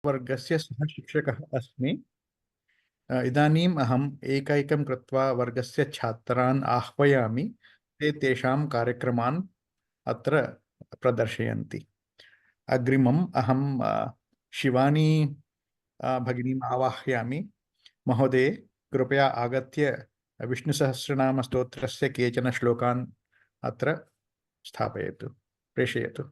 वर्गस्य सह शिक्षकः अस्मि। इदानीम् अहम् एकैकं कृत्वा वर्गस्य छात्रान् आह्वयामि। ते तेषां कार्यक्रमान् अत्र प्रदर्शयन्ति। अग्रिमम् अहं शिवानी भगिनीम् आवाहयामि। महोदये, कृपया आगत्य विष्णुसहस्रनामस्तोत्रस्य केचन श्लोकान् अत्र स्थापयतु, प्रेषयतु।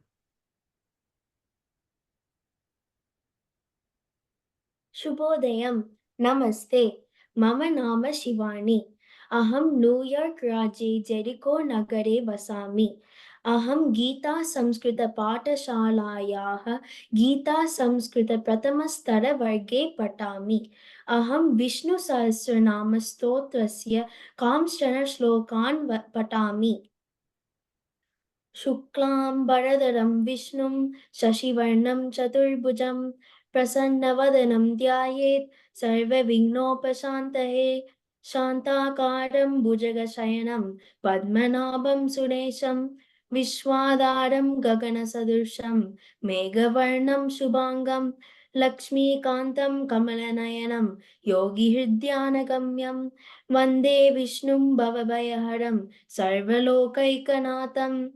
शुभोदयं, नमस्ते। मम नाम शिवानी। अहं न्यूयार्क राज्ये जेरिको नगरे वसामि। अहं गीतासंस्कृतपाठशालायाः गीतासंस्कृतप्रथमस्तरवर्गे पठामि। अहं विष्णुसहस्रनामस्तोत्रस्य कांश्चन श्लोकान् पठामि। शुक्लाम्बरधरं विष्णुं शशिवर्णं चतुर्भुजं प्रसन्नवदनं ध्यायेत् सर्वविघ्नोपशान्तये। शान्ताकारं भुजगशयनं पद्मनाभं सुरेशं विश्वाधारं गगनसदृशं मेघवर्णं शुभाङ्गं लक्ष्मीकान्तं कमलनयनं योगिहृद्यानगम्यं वन्दे विष्णुं भवभयहरं सर्वलोकैकनाथम्।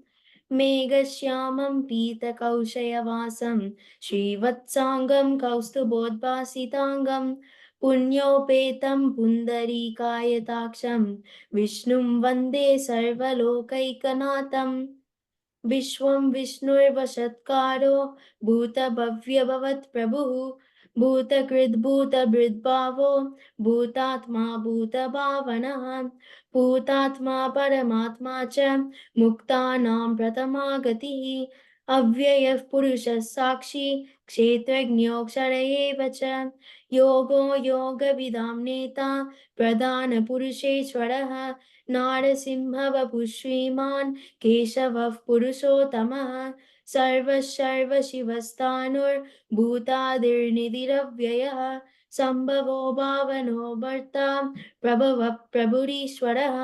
मेघश्यामं पीतकौशयवासं श्रीवत्साङ्गं कौस्तुभोद्भासिताङ्गं पुण्योपेतं पुण्डरीकायताक्षं विष्णुं वन्दे सर्वलोकैकनाथम्। विश्वं विष्णुर्वशत्कारो भूतभव्यभवत्प्रभुः भूतकृद्भूतभृद्भावो भूतात्मा भूतभावनः भूतात्मा परमात्मा च मुक्तानां प्रथमा गतिः अव्ययः पुरुषः साक्षी क्षेत्रज्ञोऽक्षर एव च योगो योगविदां नेता प्रधानपुरुषेश्वरः नारसिंहवपुः श्रीमान् केशवः पुरुषोत्तमः सर्वशर्वशिवस्तानुर्भूतादिर्निधिरव्ययः सम्भवो भावनो भर्ता प्रभवः प्रभुरीश्वरः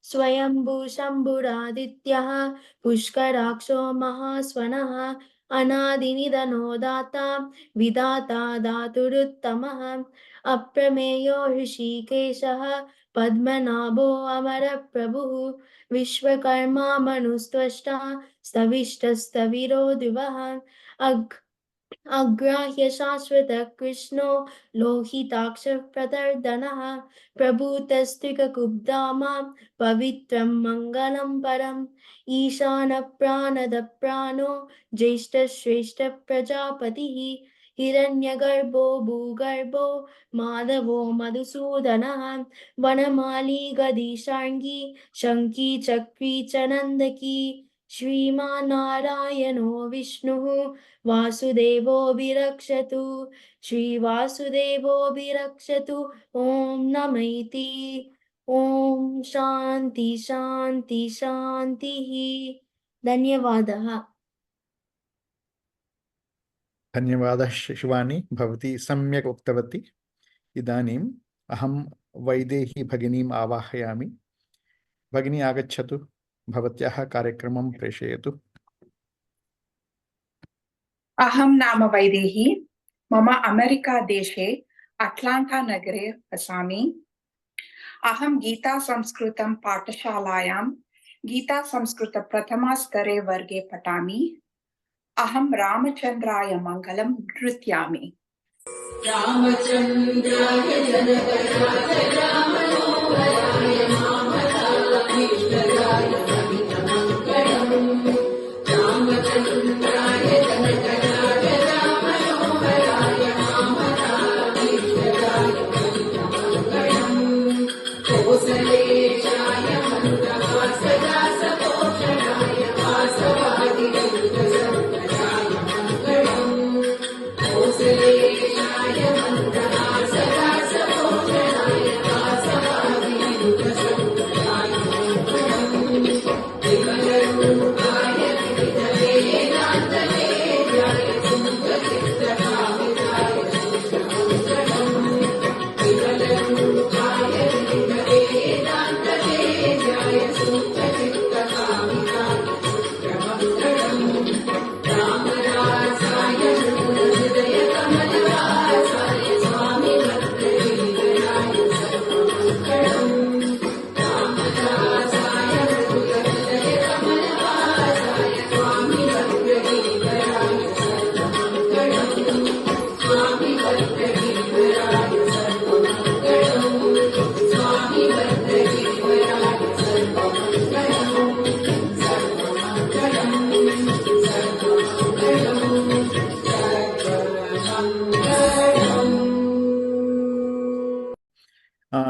स्वयंभू शम्भुरादित्यः पुष्कराक्षो महास्वनः अनादिनिधनो दाता विधाता धातुरुत्तमः अप्रमेयो ऋषिकेशः पद्मनाभो अमरप्रभुः विश्वकर्मा मनुस्त्वष्टा स्तविष्टस्तविरो दिवः अग्राह्य शाश्वत कृष्णो लोहिताक्षः प्रतर्दनः प्रभूतस्त्रिककुब्धामा पवित्रं मङ्गलं परम् ईशानप्राणदप्राणो ज्येष्ठश्रेष्ठ प्रजापतिः हिरण्यगर्भो भूगर्भो माधवो मधुसूदनः वनमाली गदिशार्ङ्गी शङ्की चक्री च नन्दकी श्रीमान् नारायणो विष्णुः वासुदेवो विरक्षतु श्रीवासुदेवो विरक्षतु ॐ नमैति ॐ शान्ति शान्ति शान्तिः। धन्यवादः। धन्यवादः शिवानी, भवती सम्यक् उक्तवती। इदानीम् अहं वैदेही भगिनीम् आवाहयामि। भगिनी आगच्छतु, भवत्याः कार्यक्रमं प्रेषयतु। अहं नाम वैदेही। मम अमेरिका देशे अट्लाण्टा नगरे वसामि। अहं गीतासंस्कृतं पाठशालायां गीतासंस्कृतप्रथमस्तरे वर्गे पठामि। अहं रामचन्द्राय मङ्गलं नृत्यामि। रामचन्द्राय जनकराय राममनोहराय मामकाभीष्टदाय मङ्गलम् रामचन्द्राय जनकराय राममनोहराय मामकाभीष्टदाय मङ्गलम् कौसलेशाय मन्दहासदा सपोषणाय वासवादिगुरुसम्प्रदाय मङ्गलम् कौसलेशाय मन्दहासदा सपोषणाय वासवादिगुरुसम्प्रदाय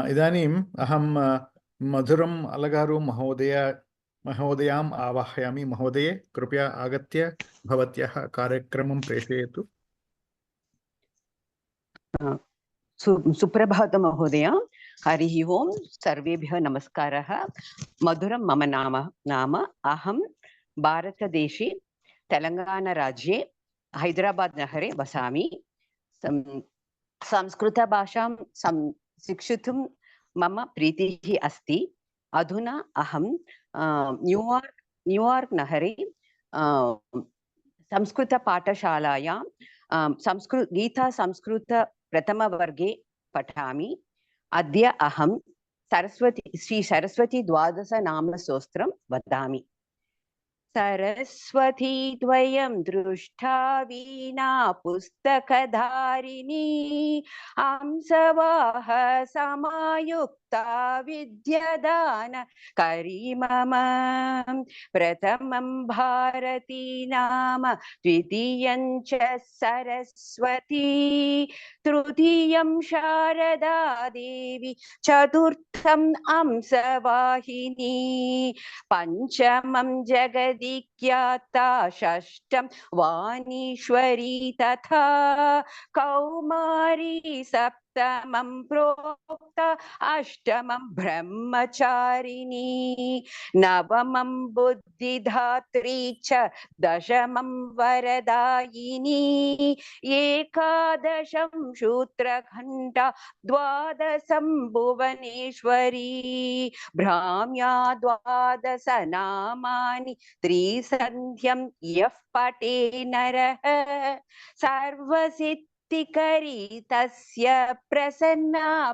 इदानीम् अहं मधुरम् अलगारु महोदयाम् आवाहयामि। महोदये, कृपया आगत्य भवत्याः कार्यक्रमं प्रेषयतु। सुप्रभातं महोदय। हरिः ओं। सर्वेभ्यः नमस्कारः। मधुरं मम नाम अहं भारतदेशे तेलङ्गानाराज्ये हैदराबाद् नगरे वसामि। संस्कृतभाषां शिक्षितुं मम प्रीतिः अस्ति। अधुना अहं न्यूयार्क् नगरे संस्कृतपाठशालायां गीता संस्कृत प्रथमवर्गे पठामि। अद्य अहं श्री सरस्वती द्वादश नामस्तोत्रं वदामि। सरस्वती द्वयं दृष्टा वीणा पुस्तकधारिणी हंसवाह समायुक्ता विद्यादान करीमम। प्रथमं भारती नाम द्वितीयं च सरस्वती तृतीयं शारदा देवी चतुर्थं हंसवाहिनी पंचमं जगदिख्याता षष्ठं वाणीश्वरी तथा कौमारी सप्तमं प्रोक्ता अष्टमं ब्रह्मचारिणी नवमं बुद्धिधात्री च दशमं वरदायिनी एकादशं शूत्रघण्टा द्वादशं भुवनेश्वरी भ्राम्या द्वादश नामानि त्रिसन्ध्यं यः पठे नरः सर्वसिद्धिकरी तस्य प्रसन्ना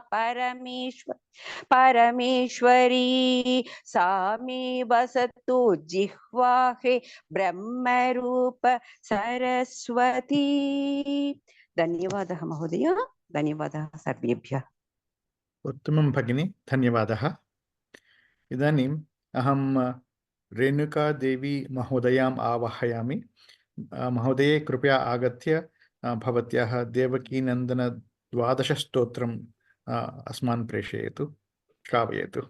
परमेश्वरी सा मे वसतु जिह्वाहे ब्रह्मरूप सरस्वती। धन्यवादः महोदय। धन्यवादः सर्वेभ्यः। उत्तमं भगिनी, धन्यवादः। इदानीम् अहं रेणुकादेवी महोदयाम् आवाहयामि। महोदये, कृपया आगत्य भवत्याः देवकीनन्दनद्वादशस्तोत्रम् अस्मान् प्रेषयतु, श्रावयतु।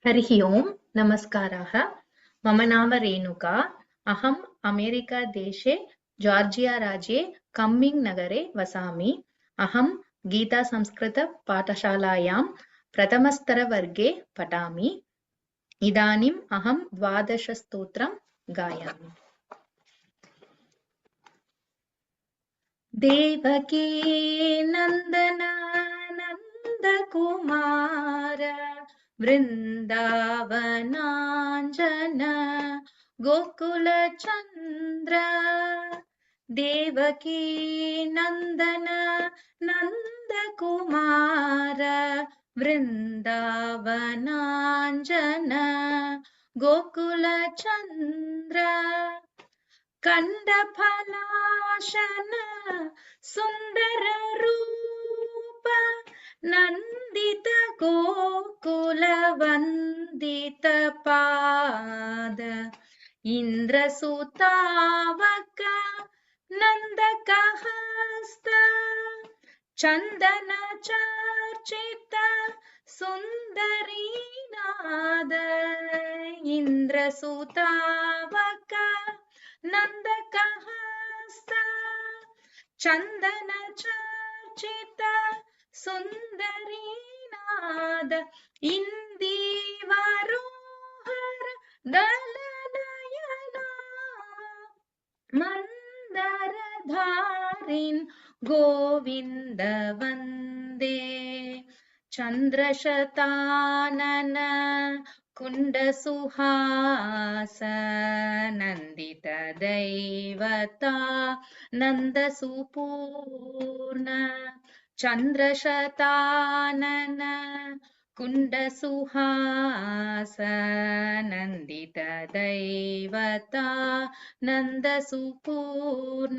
हरिः ओं। नमस्काराः। मम नाम रेणुका। अहम् अमेरिकादेशे जार्जिया राज्ये कम्मिङ्ग् नगरे वसामि। अहं गीता संस्कृत पाठशालायां प्रथमस्तरवर्गे पठामि। इदानीम् अहं द्वादशस्तोत्रं गायामि। देवकी नन्दन नन्दकुमार वृन्दावनाञ्जन गोकुलचन्द्र देवकी नन्दन नन्दकुमार वृन्दावनाञ्जन गोकुलचन्द्र कंडफलाशन सुंदर रूप नंदित गोकुल वंदित पाद इंद्रसुतावक नंदक हस्त चंदन चर्चित सुंदरी नाद इंद्रसुतावक नंदक हस्त चंदन चर्चित सुंदरी नाद इंदीवरोहर दलनयना मंदर धारिन गोविंद वंदे चंद्रशतानन कुंड सुहास नंदित दैवता नंद सुपूर्ण चंद्रशतानन कुंड सुहास नंदित दैवता नंद सुपूर्ण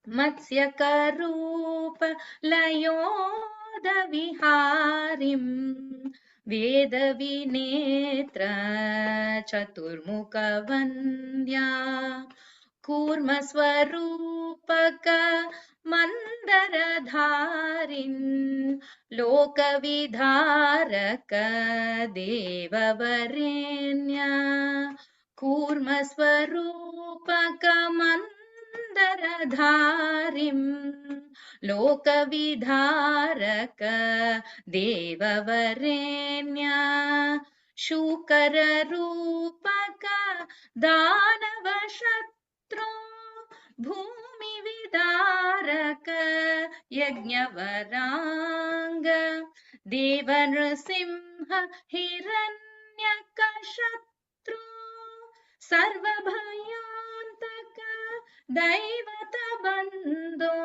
मत्स्यकरूप लयोद विहारिं वेद विनेत्र चतुर्मुख वन्द्या कूर्म स्वरूपक मन्दरधारिन् लोकविधारक देववरेण्य कूर्मस्वरूपकमन्दरधारिम् लोकविधारक देववरेण्य शूकररूपक दानवशत्रो भूमिविदारक यज्ञवराङ्ग देवनृसिंह हिरण्यकशत्रो सर्वभयान्तक दैवतबन्धो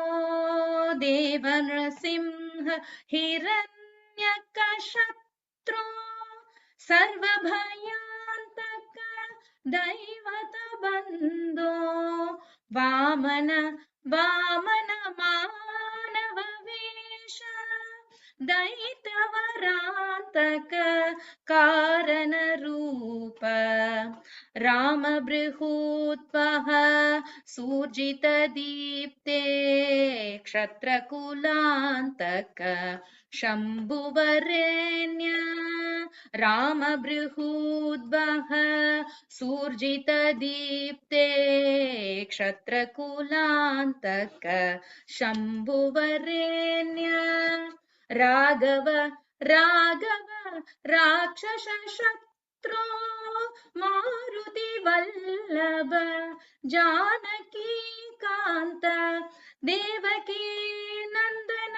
देवनृसिंह हिरण्यकशत्रो सर्वभयान्तक दैवतबन्धो वामन वामन मानववेश दैत्यवरान्तक कारणरूप रामबृहूत्वः सूर्जितदीप्ते क्षत्रकुलान्तक शम्भुवरेण्य रामबृहूद्वः सूर्जितदीप्ते क्षत्रकुलान्तक शम्भुवरेण्य राघव राघव राक्षसशत्रो मारुतिवल्लभ जानकीकान्त देवकी नन्दन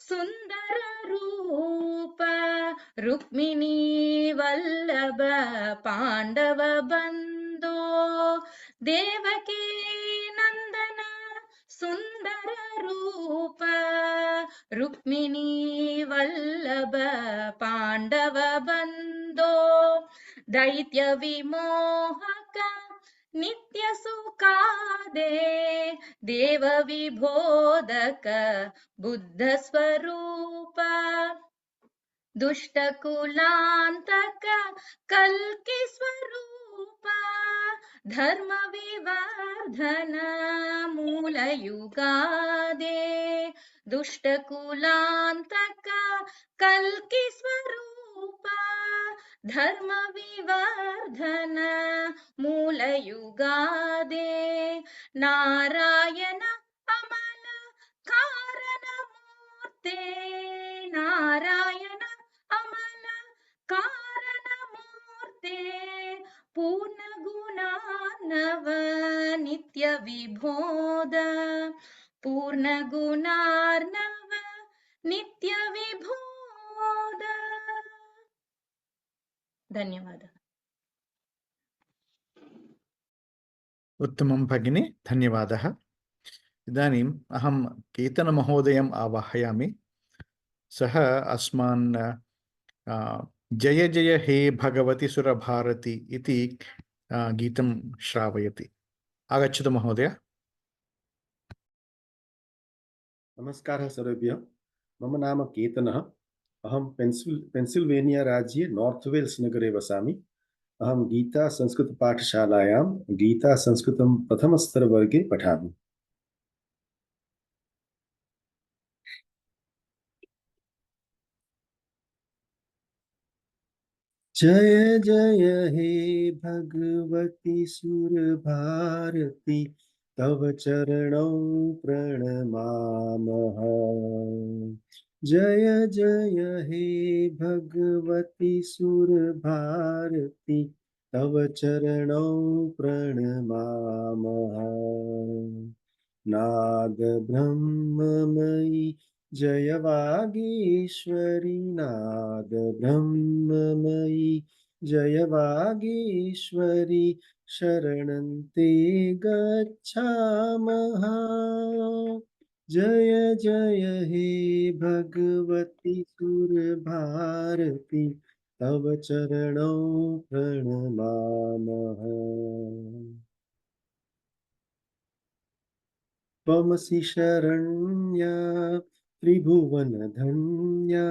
सुन्दर रूप रुक्मिणी वल्लभ पाण्डव बन्धो देवकी नन्दन सुन्दर रूप रुक्मिणी वल्लभ पाण्डव बन्धो दैत्य विमोहक नित्य सुखादे देव विबोधक बुद्ध स्वरूप दुष्टकुलान्तक कल्कि स्वरूप धर्म विवर्धन मूलयुगादे दुष्टकुलान्तक कल्कि स्वरूप धर्म विवर्धन मूलयुगादे नारायण अमल कारणमूर्ते नारायण अमल कारणमूर्ते पूर्णगुणार्णव नित्य विबोध पूर्णगुणार्णव नित्य विबोध धन्यवाद उत्तमं भगिनी, धन्यवादः। इदानीम् अहं केतनमहोदयम् आवाहयामि। सः अस्मान् जय जय हे भगवति सुरभारती इति गीतं श्रावयति। आगच्छतु महोदय। नमस्कारः सर्वेभ्यः। मम नाम केतनः। अहं पेन्सिल्वेनिया राज्ये नॉर्थ वेल्स नगरे वसामि। अहं गीता संस्कृतपाठशालायां गीता संस्कृतं प्रथमस्तरवर्गे पठामि। जय जय हे भगवती सुरभारती तव चरणौ प्रणमामः। जय जय हे भगवती सुरभारती तव चरणौ प्रणमामः। नाद ब्रह्ममयी जय वागीश्वरी नाद ब्रह्ममयी जय वागीश्वरी शरणन्ते गच्छामः। जय जय हे भगवती सुरभारती तव चरणौ प्रणमामः। त्वमसि शरण्या त्रिभुवनधन्या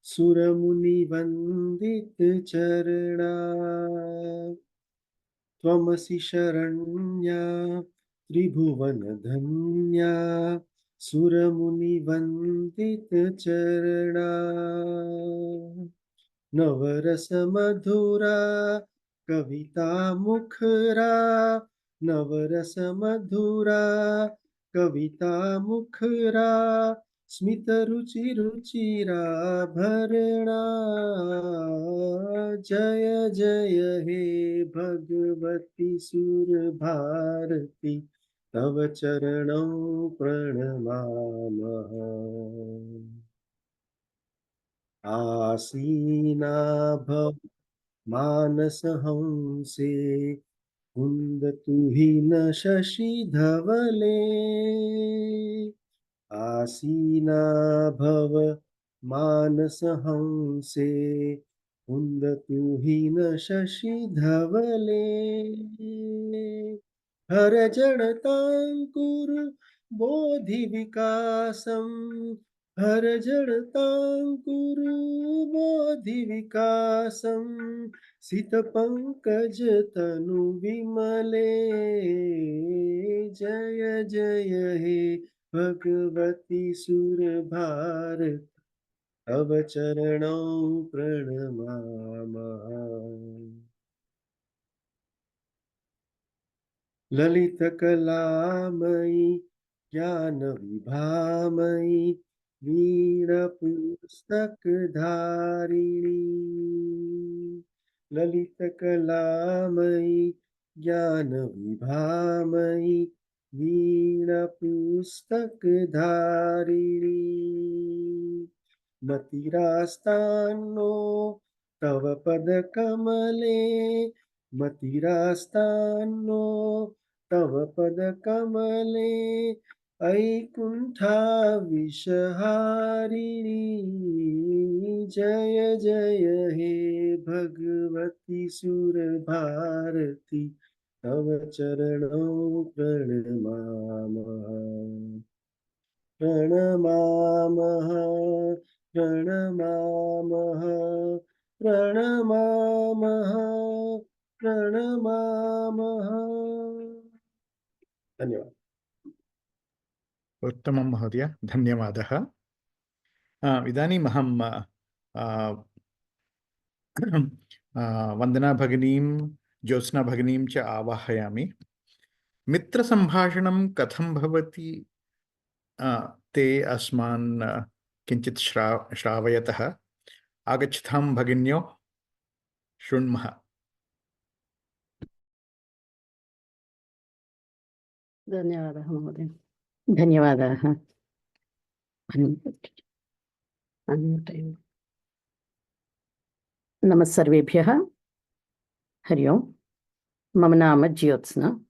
सुरमुनिवन्दितचरणा। त्वमसि शरण्या त्रिभुवनधन्या सुरमुनिवन्दितचरणा नवरस मधुरा कविता मुखरा नवरस मधुरा कविता मुखरा स्मित रुचि रुचिरा भरणा जय जय हे भगवती सुर भारती तव चरणौ प्रणमामः आसीना भव मानस हंसे कुन्दतु हि न शशि धवले आसीना भव मानस हंसे कुन्दतु हि न शशि धवले हर जडताङ्कुरु बोधि विकासम् हर जडताङ्कुरु बोधि विकासम् सित पंकज तनु विमले जय जय हे भगवती सुर भारती तव चरणौ प्रणमामः ललित कलामयी ज्ञान विभामयी वीणा पुस्तक धारिणी ललित कलामयी ज्ञान विभामयी वीणा पुस्तक धारिणी मतिरास्तान्नो तव पद कमले मतिरास्तान्नो तव पद कमले ऐकुंठा विषहारिणी जय जय हे भगवती सुर भारती तव चरणौ प्रणमामः प्रणमामः प्रणमामः प्रणमामः प्रणमामः धन्यवाद उत्तमं महोदय, धन्यवादः। इदानीम् अहं वन्दना भगिनीं, ज्योत्स्ना भगिनीं च आवाहयामि। मित्रसम्भाषणं कथं भवति ते अस्मान् किञ्चित् श्रावयतः। आगच्छतां भगिन्यो, शृण्मः। धन्यवादः महोदय, धन्यवादाः। नमः सर्वेभ्यः। हरि ओम्। मम नाम ज्योत्स्ना।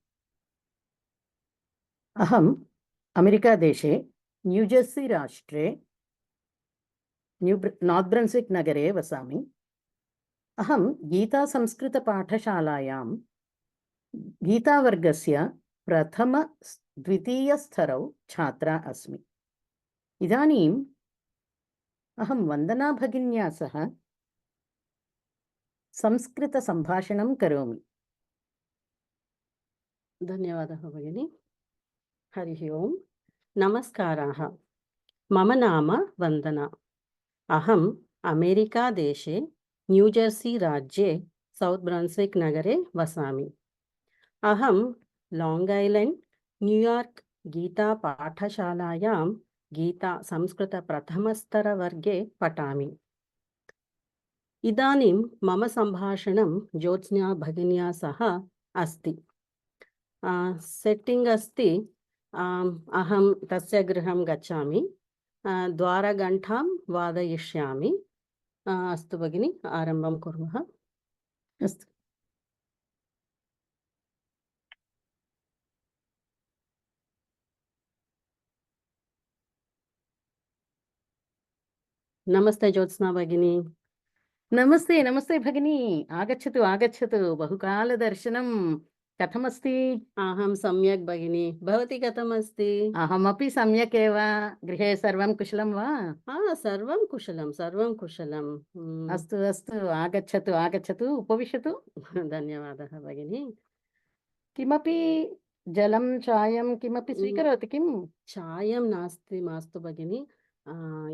अहम् अमेरिकादेशे न्यूजर्सी राष्ट्रे नार्त् ब्रन्स्विक् नगरे वसामि। अहं गीतासंस्कृतपाठशालायां गीतावर्गस्य प्रथम-द्वितीयस्तरौ छात्रा अस्मि। इदानीम् अहं वन्दना भगिन्या सह संस्कृतसम्भाषणं करोमि। धन्यवादः भगिनी। हरिः ओम्। नमस्काराः। मम नाम वन्दना। अहम् अमेरिकादेशे न्यूजर्सी राज्ये सौत् ब्रन्स्विक् नगरे वसामि। अहं लाङ्ग् ऐलैण्ड् न्यूयार्क् गीता पाठशालायां गीता संस्कृतप्रथमस्तरवर्गे पठामि। इदानीं मम सम्भाषणं ज्योत्स्ना भगिन्या सह अस्ति। सेट्टिङ्ग् अस्ति। अहं तस्य गृहं गच्छामि, द्वारघण्टां वादयिष्यामि। अस्तु भगिनि, आरम्भं कुर्मः। अस्तु। नमस्ते ज्योत्स्ना भगिनी। नमस्ते नमस्ते भगिनी, आगच्छतु आगच्छतु। बहुकालदर्शनं। कथमस्ति? अहं सम्यक् भगिनी। भवती कथमस्ति? अहमपि सम्यक् एव। गृहे सर्वं कुशलं वा? सर्वं कुशलं, सर्वं कुशलम्। अस्तु अस्तु, आगच्छतु आगच्छतु, उपविशतु। धन्यवादः भगिनी। किमपि जलं चायं किमपि स्वीकरोति किम्? चायं नास्ति मास्तु भगिनि।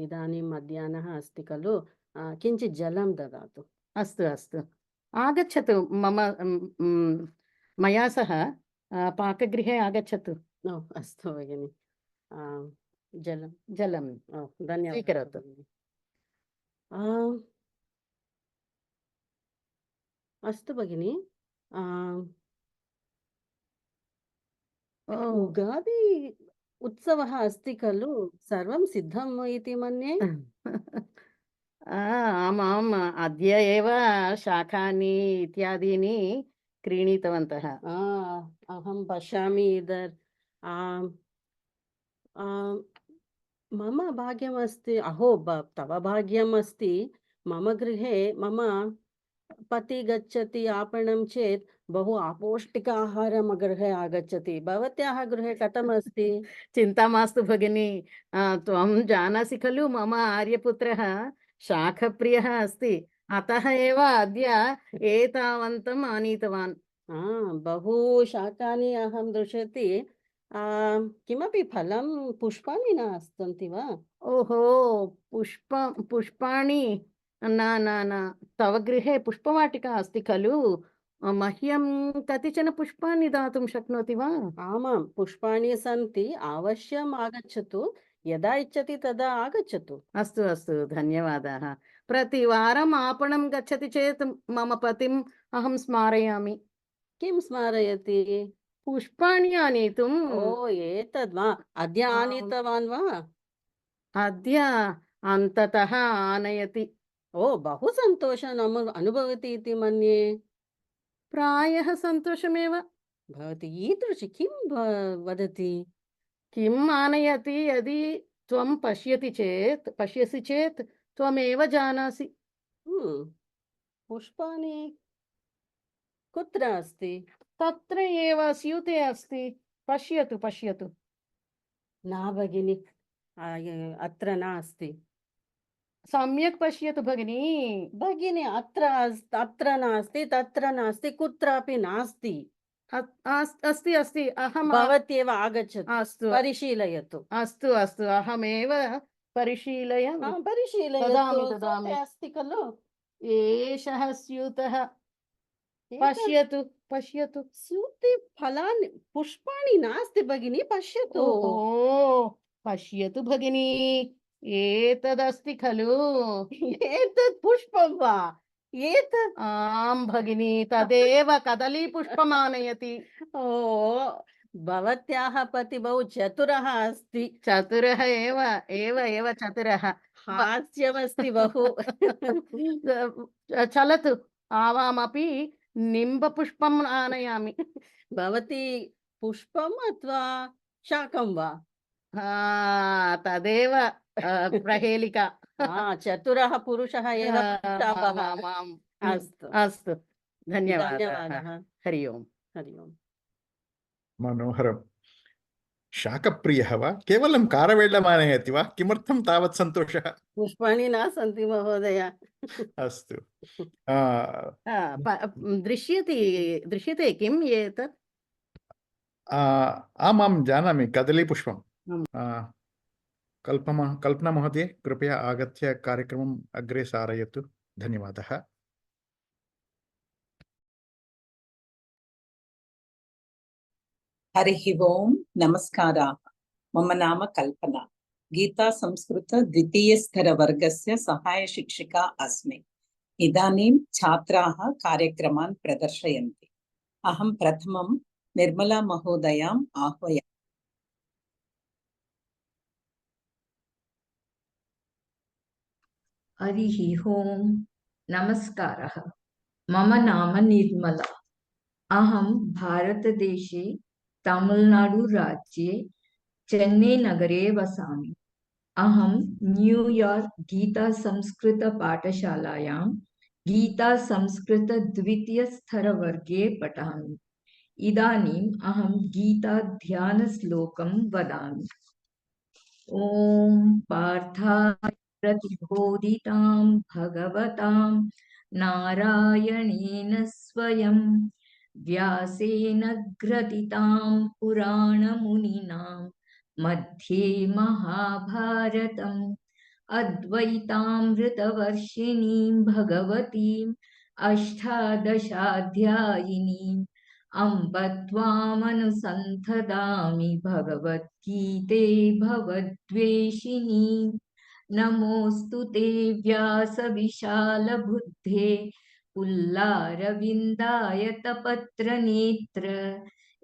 इदानीं मध्याह्नः अस्ति खलु, किञ्चित् जलं ददातु। अस्तु अस्तु, आगच्छतु मया सह पाकगृहे आगच्छतु। अस्तु भगिनि, जलं जलं धन्यवादः स्वीकरोतु। भगिनि। अस्तु भगिनि, उगादि उत्सवः अस्ति खलु, सर्वं सिद्धम् इति मन्ये। आमाम्, अद्य एव शाकानि इत्यादीनि क्रीणीतवन्तः। अहं पश्यामि इदर्। मम भाग्यमस्ति, अहो तव भाग्यम् अस्ति। मम गृहे मम पति गच्छति आपणं चेत् बहु अपौष्टिक आहारं गृहे आगच्छति। भवत्याः गृहे कथम् अस्ति? चिन्ता मास्तु भगिनी, त्वं जानासि खलु मम आर्यपुत्रः शाकप्रियः अस्ति, अतः एव अद्य एतावन्तम् आनीतवान्। बहु शाकानि अहं दृश्यति। किमपि फलं पुष्पाणि न सन्ति वा? ओहो, पुष्पाणि न न न, तव गृहे पुष्पवाटिका अस्ति खलु, मह्यं कतिचन पुष्पाणि दातुं शक्नोति वा? आमां, पुष्पाणि सन्ति, अवश्यम् आगच्छतु। यदा इच्छति तदा आगच्छतु। अस्तु अस्तु, धन्यवादाः। प्रतिवारम् आपणं गच्छति चेत् मम पतिम् अहं स्मारयामि। किं स्मारयति? पुष्पाणि आनेतुम्। ओ, एतद् वा? अद्य आनीतवान् वा? अद्य अन्ततः आनयति। ओ, बहु सन्तोषम् अनुभवति इति मन्ये। प्रायः सन्तोषमेव। भवती ईदृशी किं वदति? किम् आनयति यदि त्वं पश्यसि चेत् त्वमेव जानासि। पुष्पाणि कुत्र अस्ति? तत्र एव स्यूते अस्ति, पश्यतु पश्यतु। न भगिनि, अत्र नास्ति। सम्यक् पश्यतु भगिनी। भगिनि, अत्र नास्ति, तत्र नास्ति, कुत्रापि नास्ति। अस्ति अस्ति, अहं भवत्येव आगच्छतु। अस्तु परिशीलयतु। अस्तु अस्तु, अहमेव परिशीलयामि। परिशीलयतु। अस्ति खलु एषः स्यूतः, पश्यतु पश्यतु। स्यूते फलानि पुष्पाणि नास्ति भगिनि, पश्यतु। पश्यतु भगिनी, एतदस्ति खलु। एतत् पुष्पं वा? एतत्? आं भगिनी, तदेव कदलीपुष्पम् आनयति। ओ, भवत्याः पति बहु चतुरः अस्ति। चतुरः एव चतुरः। हास्यमस्ति बहु। चलतु, आवामपि निम्बपुष्पम् आनयामि। भवती पुष्पम् अथवा शाकं वा? तदेव प्रहेलिका। चतुरः पुरुषः एव। अस्तु अस्तु, धन्यवादः। हरि ओम्। हरि ओम्। मनोहरं। शाकप्रियः वा? केवलं कारवेल्लम् आनयति वा? किमर्थं तावत् सन्तोषः? पुष्पाणि न सन्ति महोदय। अस्तु। दृश्यते किम् एतत्? आमां जानामि, कदलीपुष्पं। कल्पना महोदय, कृपया आगत्य कार्यक्रमम् अग्रे सारयतु। धन्यवादः। हरिः ओम्, नमस्काराः। मम नाम कल्पना, गीता संस्कृत द्वितीयस्तरवर्गस्य सहायशिक्षिका अस्मि। इदानीं छात्राः कार्यक्रमान् प्रदर्शयन्ति। अहं प्रथमं निर्मला महोदयाम् आह्वयामि। हरिः ओम्, नमस्कारः। मम नाम निर्मला। अहं भारतदेशे तमिळुनाडुराज्ये चेन्नैनगरे वसामि। अहं न्यूयार्क् गीतासंस्कृतपाठशालायां गीतासंस्कृतद्वितीयस्तरवर्गे पठामि। इदानीम् अहं गीताध्यानश्लोकं वदामि। ॐ पार्थाय प्रतिबोधितां भगवतां नारायणेन स्वयं व्यासेन ग्रथितां पुराणमुनिना मध्ये महाभारतम् अद्वैतामृतवर्षिणीं भगवतीम् अष्टादशाध्यायिनीम् अम्ब त्वामनुसन्धदामि भगवद्गीते भवद्वेषिणीम् नमोऽस्तु ते व्यासविशालबुद्धे पुल्लारविन्दायतपत्रनेत्र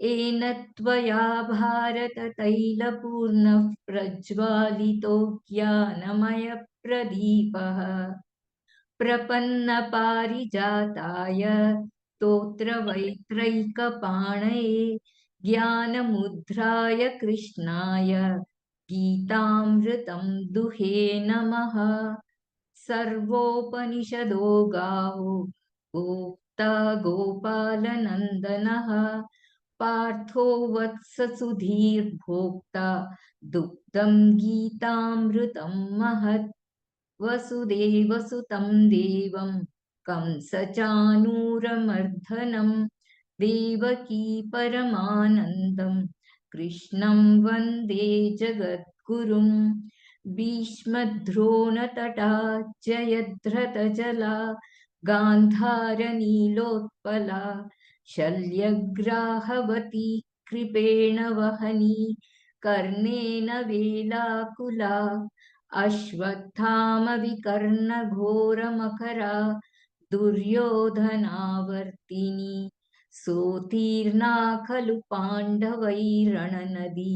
येन त्वया भारततैलपूर्णः प्रज्वालितो ज्ञानमयप्रदीपः प्रपन्नपारिजाताय स्तोत्रवैत्रैकपाणये ज्ञानमुद्राय कृष्णाय गीतामृतं दुहे नमः। सर्वोपनिषदो गावो गोप्ता गोपालनन्दनः पार्थो वत्ससुधीर्भोक्ता दुग्धं गीतामृतं महत् वसुदेवसुतं देवं कंसचानूरमर्दनं देवकी परमानन्दं कृष्णं वन्दे जगद्गुरुं भीष्मद्रोणतटा जयद्रथजला गान्धारनीलोत्पला शल्यग्राहवती कृपेण वहनी कर्णेन वेलाकुला अश्वत्थामविकर्णघोरमकरा दुर्योधनावर्तिनी सोत्तीर्णा खलु पाण्डवैरणनदी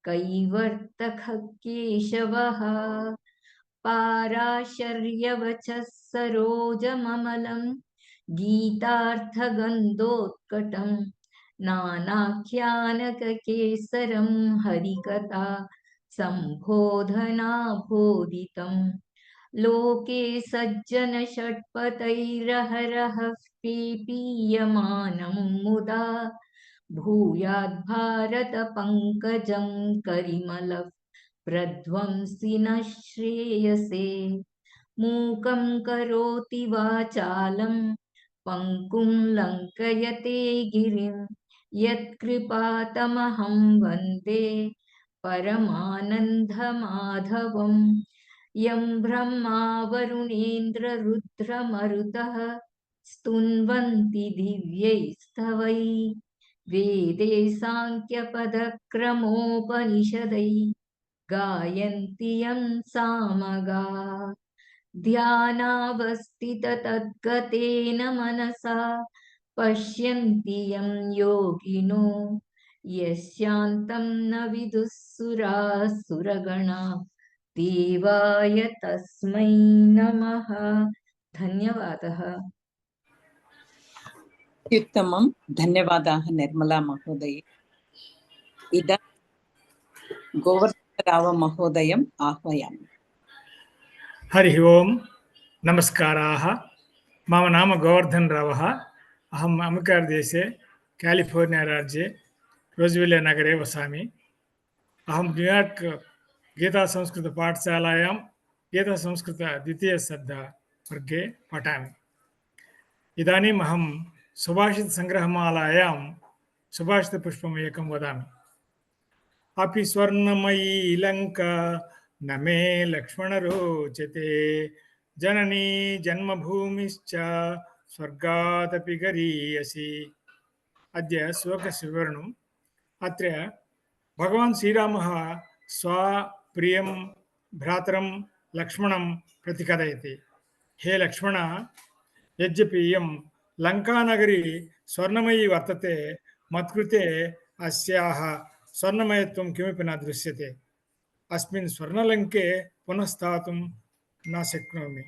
कैवर्तकः केशवः पाराशर्यवचः सरोजममलं गीतार्थगन्धोत्कटं नानाख्यानककेसरं हरिकथा सम्बोधनाबोधितं लोके सज्जनषट्पथैरहरः पीयमानं मुदा भूयाद्भारतपङ्कजं करिमलः प्रध्वंसिनः श्रेयसे मूकं करोति वाचालं पङ्कुं लङ्कयते गिरिं यत्कृपातमहं वन्दे परमानन्दमाधवं यं ब्रह्मा वरुणेन्द्ररुद्रमरुतः स्तुन्वन्ति दिव्यैस्तवैः वेदे साङ्ख्यपदक्रमोपनिषदै गायन्ति यं सामगा ध्यानावस्थिततद्गतेन मनसा पश्यन्ति यं योगिनो यस्यान्तं न विदुः सुरासुरगणा देवाय तस्मै नमः। धन्यवादः। अत्युत्तमं, धन्यवादाः निर्मला महोदये। इदा गोवर्धनराव महोदयम् आह्वयामि। हरिः ओम्, नमस्काराः। मम नाम गोवर्धनरावः। अहम् अमेरिकादेशे कैलिफोर्निया राज्ये रोज़विले नगरे वसामि। अहं न्यूयार्क् गीतासंस्कृतपाठशालायां गीतासंस्कृत द्वितीयसद्वर्गे पठामि। इदानीम् अहं सुभाषितसङ्ग्रहमालायां सुभाषितपुष्पम् एकं वदामि। अपि स्वर्णमयी लङ्का न मे लक्ष्मण रोचते जननी जन्मभूमिश्च स्वर्गादपि गरीयसी। अद्य श्लोकस्य विवरणम्। अत्र भगवान् श्रीरामः स्वप्रियं भ्रातरं लक्ष्मणं प्रतिकथयति। हे लक्ष्मण, यद्यपि इयं लङ्कानगरी स्वर्णमयी वर्तते, मत्कृते अस्याः स्वर्णमयत्वं किमपि न दृश्यते। अस्मिन् स्वर्णलङ्के पुनः स्थातुं न शक्नोमि,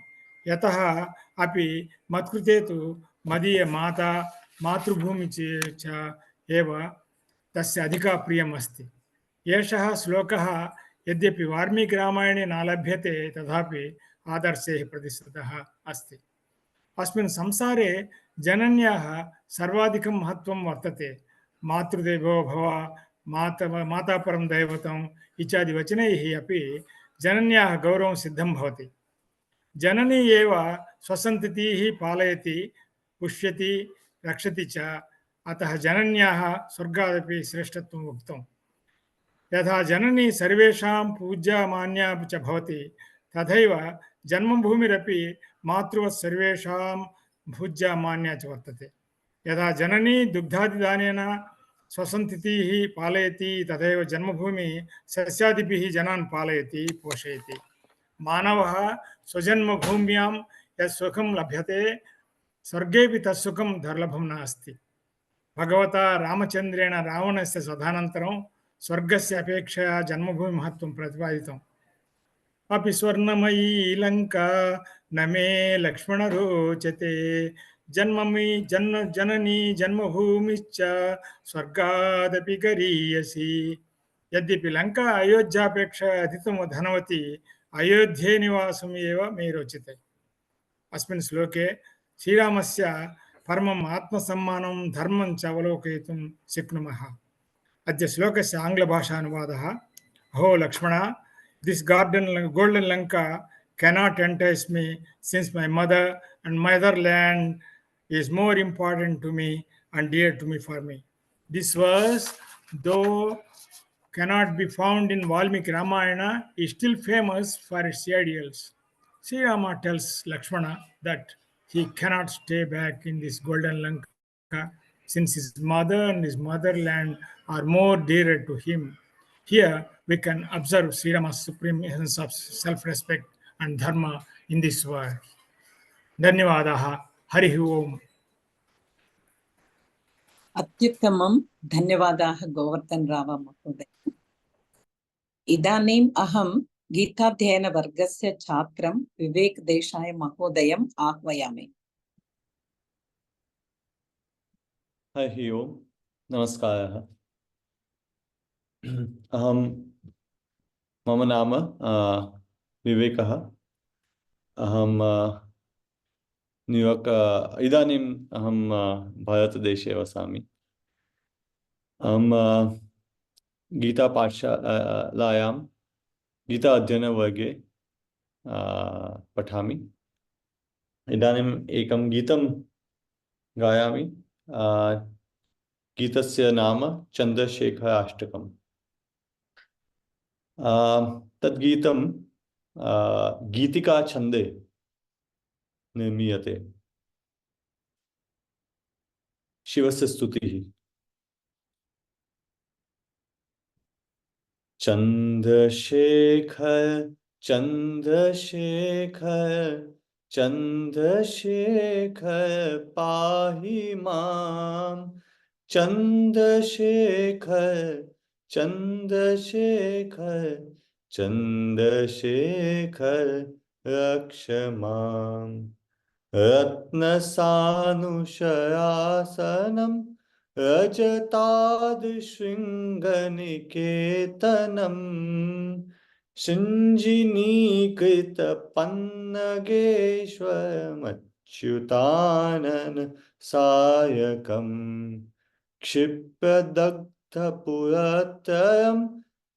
यतः अपि मत्कृते तु मदीयमाता मातृभूमि च एव तस्य अधिका प्रियम् अस्ति। एषः श्लोकः यद्यपि वाल्मीकिरामायणे न लभ्यते, तथापि आदर्शैः प्रतिश्रुतः अस्ति। अस्मिन् संसारे जनन्याः सर्वाधिकं महत्त्वं वर्तते। मातृदेवो भव, माता परं दैवतम् इत्यादि वचनैः अपि जनन्याः गौरवं सिद्धं भवति। जननी एव स्वसन्ततिः पालयति, पुष्यति, रक्षति च। अतः जनन्याः स्वर्गादपि श्रेष्ठत्वम् उक्तम्। यथा जननी सर्वेषां पूज्या मान्या च भवति तथैव जन्मभूमिरपि मातृवत् सर्वेषां पूज्या मान्या च वर्तते। यथा जननी दुग्धादिदानेन स्वसन्ततिः पालयति तथैव जन्मभूमि सस्यादिभिः जनान् पालयति पोषयति। मानवः स्वजन्मभूम्यां यत् सुखं लभ्यते स्वर्गेऽपि तत्सुखं दुर्लभं नास्ति। भगवता रामचन्द्रेण रावणस्य वधानन्तरं स्वर्गस्य अपेक्षया जन्मभूमि महत्त्वं प्रतिपादितम्। अपि स्वर्णमयी लङ्का न मे लक्ष्मण रोचते जननी जन्मभूमिश्च स्वर्गादपि गरीयसी। यद्यपि लङ्का अयोध्यापेक्षया अधिकं धनवती अयोध्ये निवासम् एव मे रोचते। अस्मिन् श्लोके श्रीरामस्य परमम् आत्मसम्मानं धर्मं च अवलोकयितुं शक्नुमः। अद्य श्लोकस्य आङ्ग्लभाषानुवादः। हो Lakshman, this golden Lanka cannot entice me, since my mother and motherland is more important to me and dear to me for me. This verse, though cannot be found in Valmiki Ramayana, is still famous for its ideals. Sri Rama tells Lakshmana that he cannot stay back in this golden Lanka, since his mother and his motherland are more dearer to him. Here we can observe Sri Rama's supreme essence of self-respect and dharma in this world. Dhanyavadaha. Hari Om. अत्युत्तमं धन्यवादाः गोवर्धन राव महोदय। इदानीम् अहं गीताध्ययनवर्गस्य छात्रं विवेक देशाय महोदयम् आह्वयामि। हरि ओम्, नमस्कारः। मम नाम विवेकः। अहं न्यूयार्क् इदानीम् अहं भारतदेशे वसामि। अहं गीतापाठशालायां गीता अध्ययनवर्गे पठामि। इदानीम् एकं गीतं गायामि। गीतस्य नाम चन्द्रशेखर अष्टकम्। तद् गीतं गीतिका छन्दे निर्मीयते। शिवस्य स्तुतिः। चन्द्रशेखर चन्द्रशेखर चन्द्रशेखर पाहि मां। चन्द्रशेखर चन्द्रशेखर चन्द्रशेखर रक्ष माम्। रत्नसानुशयासनं रजताद्शृङ्गनिकेतनं सिञ्जिनीकृतपन्नगेश्वरमच्युतानन सायकम्। क्षिप्रदग्धपुरत्रयं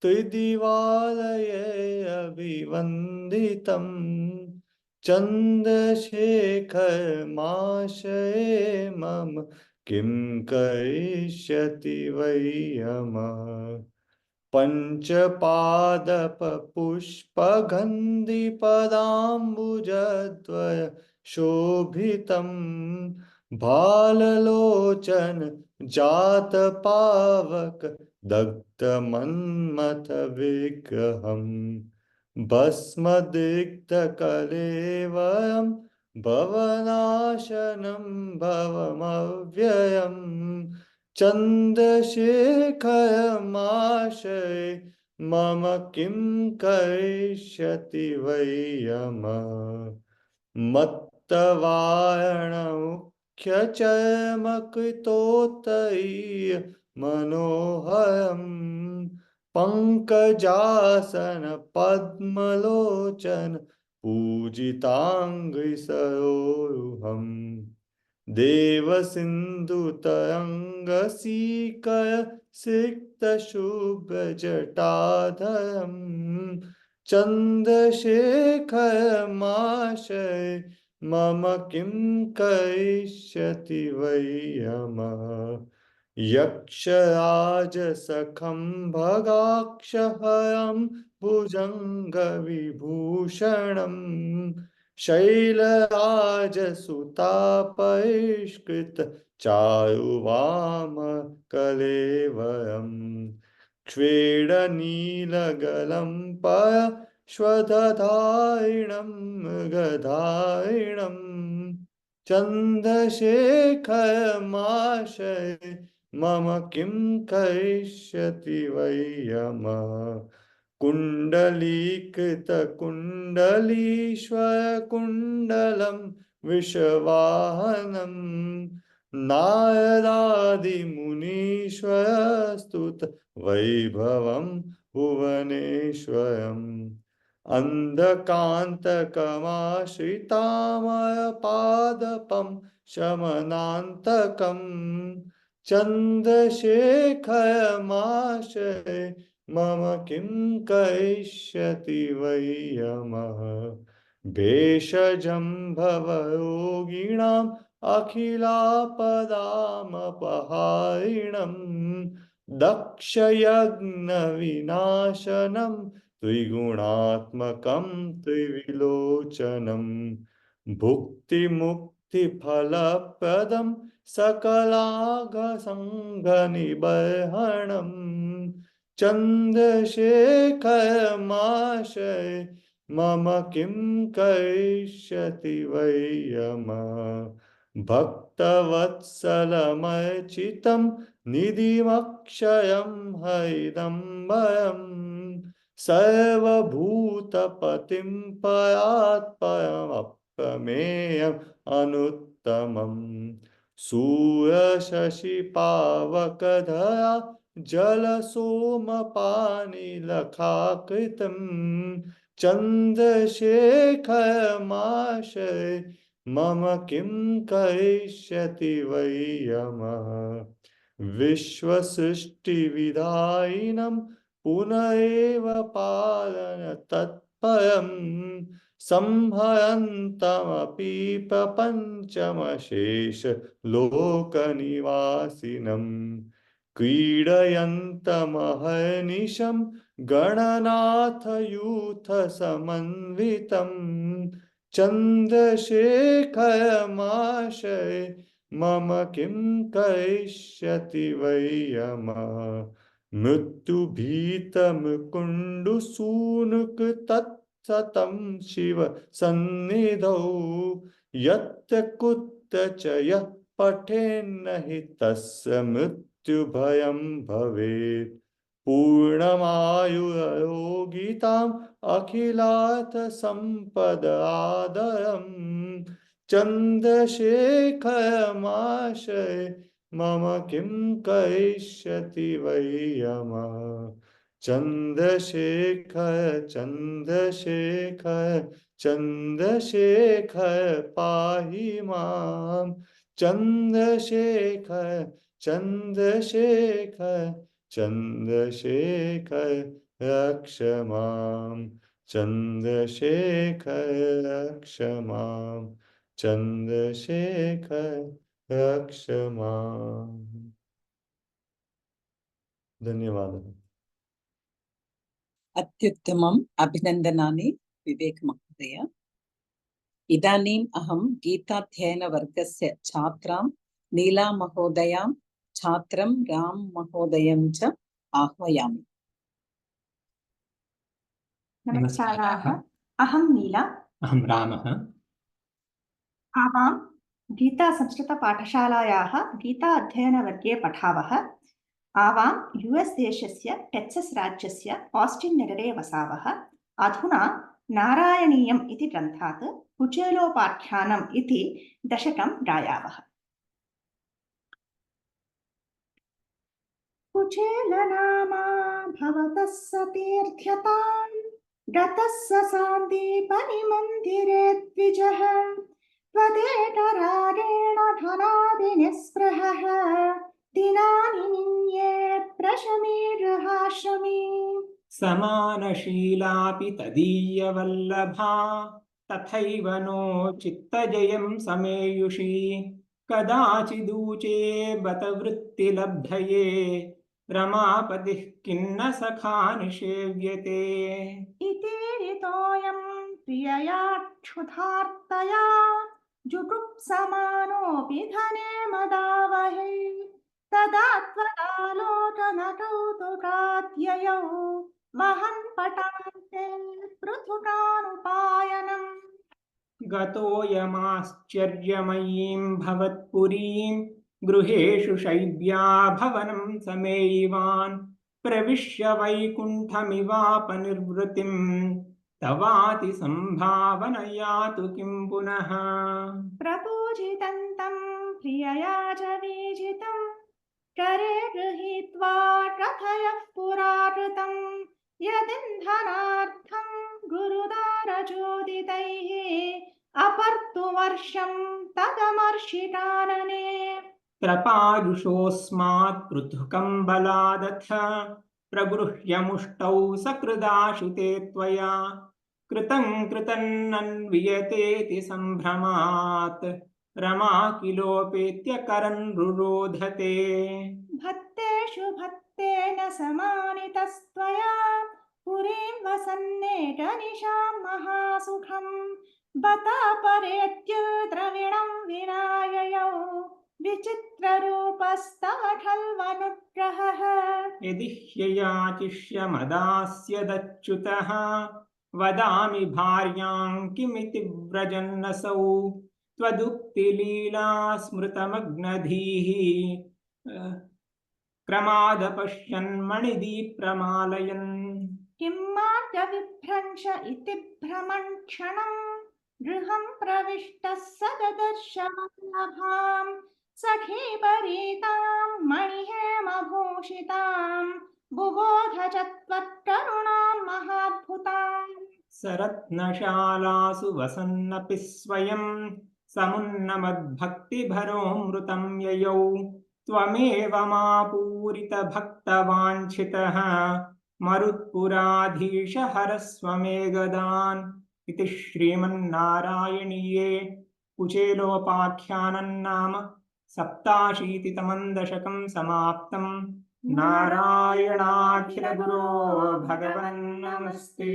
त्रिदिवालये अभिवन्दितम्। चन्द्रशेखर माशये मम किं करिष्यति वै यमः। पञ्चपादपपुष्पगन्धिपदाम्बुजद्वय शोभितं भाललोचन जातपावक दग्धमन्मथ विग्रहम्। भस्मदिग्धकलेवरं भवनाशनं भवमव्ययम्। चन्द्रशेखरमाश्रये मम किं करिष्यति वै यमः। मत्तवारणमुख्यचर्मकृतोत्तरीय मनोहरम्। पंकजासन पद्मलोचन पूजितांघ्रिसरोरुहम्। देवसिन्धुतरङ्गसीकर सिक्तशुभ्रजटाधरम्। चन्द्रशेखरमाश्रये मम किं करिष्यति वै यमः। यक्षराजसखं भगाक्षहरं भुजङ्गविभूषणं शैलराजसुतापरिष्कृत चारुवामकलेवरम् क्ष्वेडनीलगलं परश्वदधारिणं मृगधारिणं चन्द्रशेखरमाशय मम किं करिष्यति वै यमः कुण्डलीकृतकुण्डलीश्वरकुण्डलं विषवाहनं नारदादिमुनीश्वरस्तुत वैभवं भुवनेश्वरम् अन्धकान्तकमाश्रितामरपादपं शमनान्तकं चन्द्रशेखरमाश्रये मम किं करिष्यति वै यमः भेषजं भवरोगिणाम् अखिलापदामपहारिणं दक्षयज्ञविनाशनं त्रिगुणात्मकं त्रिविलोचनं भुक्तिमुक्तिफलप्रदं सकलाघसङ्घनिबर्हणं चन्द्रशेखरमाश्रये मम किं करिष्यति वै यमः भक्तवत्सलमर्चितं निधिमक्षयं हरिदम्बरम् सर्वभूतपतिं परात्परमप्रमेयम् अनुत्तमम् सूरशशिपावकधरा जलसोमपानिलखाकृतं चन्द्रशेखरमाश्रये मम किं करिष्यति वै यमः विश्वसृष्टिविधायिनं पुनरेव पालन तत्परं संहरन्तमपि प्रपञ्चमशेष लोकनिवासिनं क्रीडयन्तमहर्निशं गणनाथयूथसमन्वितं चन्द्रशेखरमाश्रये मम किं करिष्यति वै यमः मृत्युभीतमुकुण्डसूनुकृतत्सतं शिव सन्निधौ यत्र कुत्र च यः पठेन्न हि तस्य मृत्युभयं भवेत् पूर्णमायुरोगिताम् अखिलार्थसम्पदादरम् चन्द्रशेखरमाश्रये मम किं करिष्यति वै यमः चन्द्रशेखर चन्द्रशेखर चन्द्रशेखर पाहि मां चन्द्रशेखर चन्द्रशेखर चन्द्रशेखर रक्ष मां चन्द्रशेखर रक्ष मां चन्द्रशेखर रक्ष मां। धन्यवादः। अत्युत्तमम् अभिनन्दनानि विवेक महोदय। इदानीम् अहं गीताध्ययनवर्गस्य छात्रां नीला महोदयां छात्रं राम महोदयं च आह्वयामि। नमस्काराः। अहं नीला। अहं रामः। आवां गीता संस्कृतपाठशालायाः गीता अध्ययनवर्गे पठावः। आवां US देशस्य टेक्सस् राज्यस्य ऑस्टिन् नगरे वसावः। अधुना नारायणीयम् इति ग्रन्थात् कुचेलोपाख्यानम् इति दशकं गायावः। कुचेलनामा भवतः सतीर्थ्यताम् गतः स सान्दीपनिमन्दिरे द्विजः त्वदेकरागेण धनादिनिःस्पृहः दिनानि निन्ये प्रशमीर्हाश्रमी समानशीलापि तदीयवल्लभा तथैव नो चित्तजयं समेयुषी कदाचिदूचे बत वृत्तिलब्धये रमापतिः किन्न सखा निषेव्यते इति ऋतोऽयं प्रियया क्षुधार्तया जुगुप्समानोऽपि धने मदावहे तदा त्वदालोकनकौतुकाद्ययौ वहन् पटान्ते पृथुकानुपायनम् गतोऽयमाश्चर्यमयीं भवत्पुरीं गृहेषु शैव्या भवनं समेयिवान् प्रविश्य वैकुण्ठमिवापनिर्वृतिं तवातिसम्भावनया तु किं पुनः प्रपूजितं प्रियया च वीजितं करे गृहीत्वा कथयः पुराकृतं यदिन्धनार्थं गुरुदारचोदितैः अपर्तुवर्षं तदमर्षिकानने त्रपायुषोऽस्मात् पृथुकं बलादथ प्रगृह्य मुष्टौ सकृदाशुते त्वया कृतं कृतन्नन्वियतेति सम्भ्रमात् रमा किलोपेत्य करन् रुरोधते भक्तेषु भक्तेन समानितस्त्वया पुरीं वसन्नेकनिशां महासुखं बता परेत्युद्रविणं विनाययौ विचित्ररूपस्तव खल्वनुग्रहः यदि ह्ययाचिष्य मदास्य दच्युतः वदामि भार्यां किमिति व्रजन्नसौ त्वदुक्तिलीला स्मृतमग्नधीः क्रमादपश्यन्मणिदीप्रमालयन् किं मार्गविभ्रंश इति भ्रमन् क्षणं गृहं प्रविष्टः स ददर्श वल्लभां सखीपरीतां मणिहेमभूषितां बुबोध च त्वत्करुणां महाद्भुताम् सरत्नशालासु वसन्नपि स्वयं समुन्नमद्भक्तिभरोऽमृतं ययौ त्वमेव मापूरितभक्तवाञ्छितः मरुत्पुराधीश हरस्व मे गदान् इति श्रीमन्नारायणीये कुचेलोपाख्यानं नाम 87तमं दशकं समाप्तं। नारायणाखिलगुरो भगवन् नमस्ते।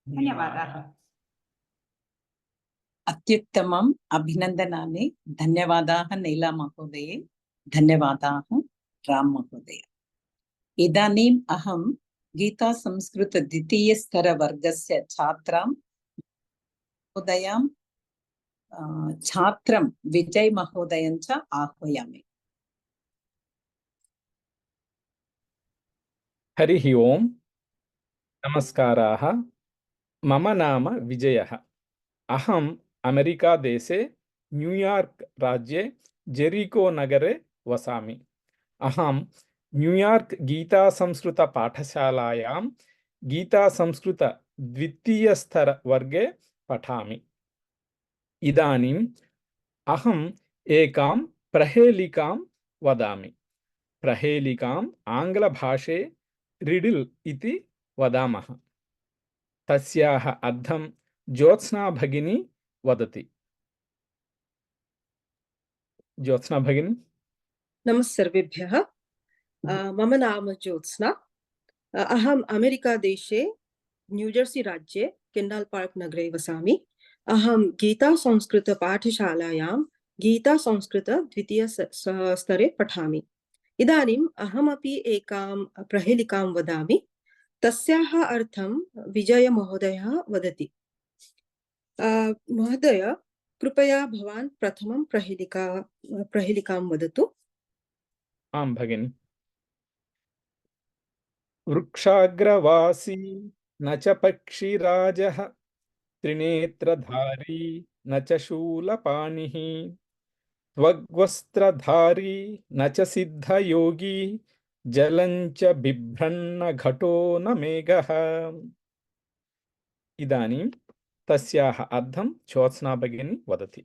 धन्यवादाः। अत्युत्तमम् अभिनन्दनानि। धन्यवादाः नीला महोदये, धन्यवादाः राम महोदय। इदानीम् अहं गीता संस्कृत द्वितीयस्तरवर्गस्य छात्रां महोदयां छात्रं विजय महोदयं च आह्वयामि। हरिः ओम्, नमस्काराः। मम नाम विजयः। अहम् अमेरिकादेशे न्यूयार्क् राज्ये जेरिको नगरे वसामि। अहं न्यूयार्क् गीतासंस्कृतपाठशालायां गीतासंस्कृत द्वितीयस्तरवर्गे पठामि। इदानीम् अहम् एकां प्रहेलिकां वदामि। प्रहेलिकाम् आङ्ग्लभाषे रिडिल् इति वदामः। तस्याः अर्थं ज्योत्स्ना भगिनी वदति। ज्योत्स्ना भगिनी। नमः सर्वेभ्यः। मम नाम ज्योत्स्ना। अहम् अमेरिकादेशे न्यूजर्सी राज्ये केण्डल् पार्क् नगरे वसामि। अहं गीतासंस्कृतपाठशालायां गीतासंस्कृत द्वितीयस्तरे पठामि। इदानीम् अहमपि एकां प्रहेलिकां वदामि। तस्याः अर्थं विजयमहोदयः वदति। महोदय, कृपया भवान् प्रथमं प्रहेलिकां वदतु। आं भगिनि। वृक्षाग्रवासी न च पक्षिराजः, त्रिनेत्रधारी न च शूलपाणिः, त्वग्वस्त्रधारी न च सिद्धयोगी, जलञ्च बिभ्रन्न घटो न मेघः। इदानीं तस्याः अर्थं ज्योत्स्ना भगिनी वदति।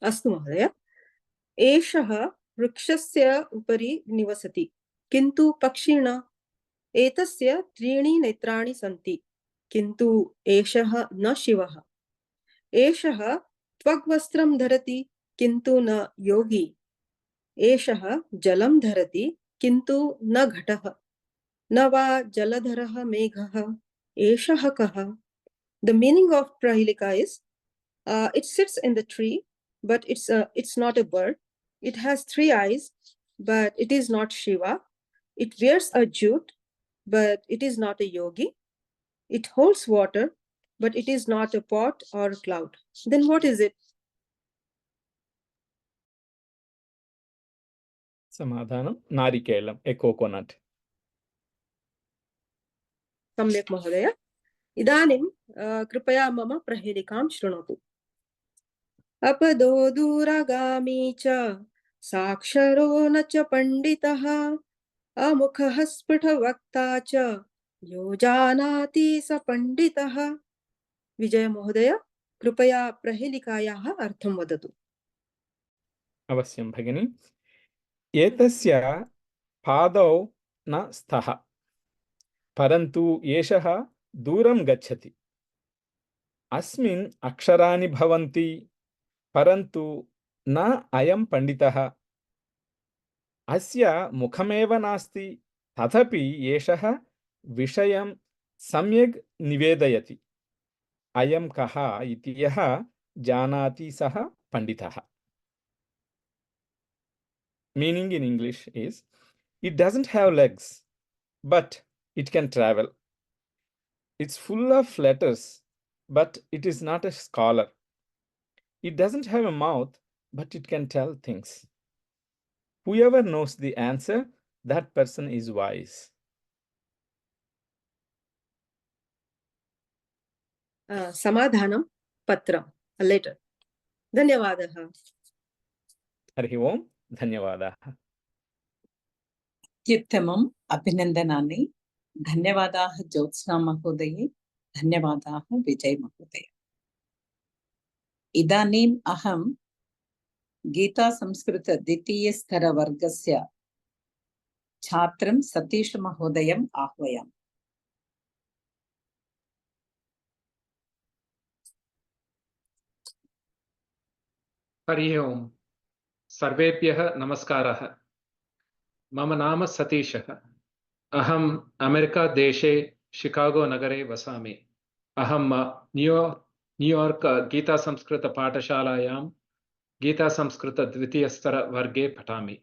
अस्तु महोदय। एषः वृक्षस्य उपरि निवसति, किन्तु पक्षी न। एतस्य 3 नेत्राणि सन्ति, किन्तु एषः न शिवः। एषः त्वग्वस्त्रं धरति किन्तु न योगी एषः जलं धरति किन्तु न घटः न वा जलधरः मेघः एषः कः. The meaning of Prahelika is it sits in the tree but it's not a bird. It has 3 eyes but it is not Shiva. It wears a jute but it is not a yogi. It holds water but it is not a pot or a cloud. Then what is it? समाधानं नारिकेलम्, ए coconut. सम्यक् महोदय. इदानीं कृपया मम प्रहेलिकां शृणोतु. अपदो दूरगामी च साक्षरो न च पंडितः अमुखः स्फुटवक्ता च यो जानाति स पंडितः. विजय महोदय, कृपया प्रहेलिकायाः अर्थं वदतु. अवश्यं भगिनी. एतस्य पादौ न स्तः परन्तु एषः दूरं गच्छति. अस्मिन् अक्षराणि भवन्ति परन्तु न अयं पंडितः. अस्य मुखमेव नास्ति तथापि एषः विषयं सम्यक् निवेदयति. अयं कः इति यः जानाति सः पंडितः. Meaning in English is, it doesn't have legs, but it can travel. It's full of letters, but it is not a scholar. It doesn't have a mouth, but it can tell things. Whoever knows the answer, that person is wise. समाधानं पत्रं, a letter. धन्यवादः. हरिः ओम्, धन्यवादाः. अत्युत्तमम्, अभिनन्दनानि. धन्यवादाः ज्योत्स्ना महोदये, धन्यवादाः विजय महोदय. इदानीम् अहं गीता संस्कृत द्वितीयस्तरवर्गस्य छात्रं सतीश महोदयम् आह्वयामि. हरिः ओम्. सर्वेभ्यः नमस्कारः. मम नाम सतीशः. अहम् अमेरिका देशे शिकागो नगरे वसामि. अहं न्यूयार्क गीता संस्कृत पाठशालायां गीता संस्कृत द्वितीयस्तरवर्गे पठामि.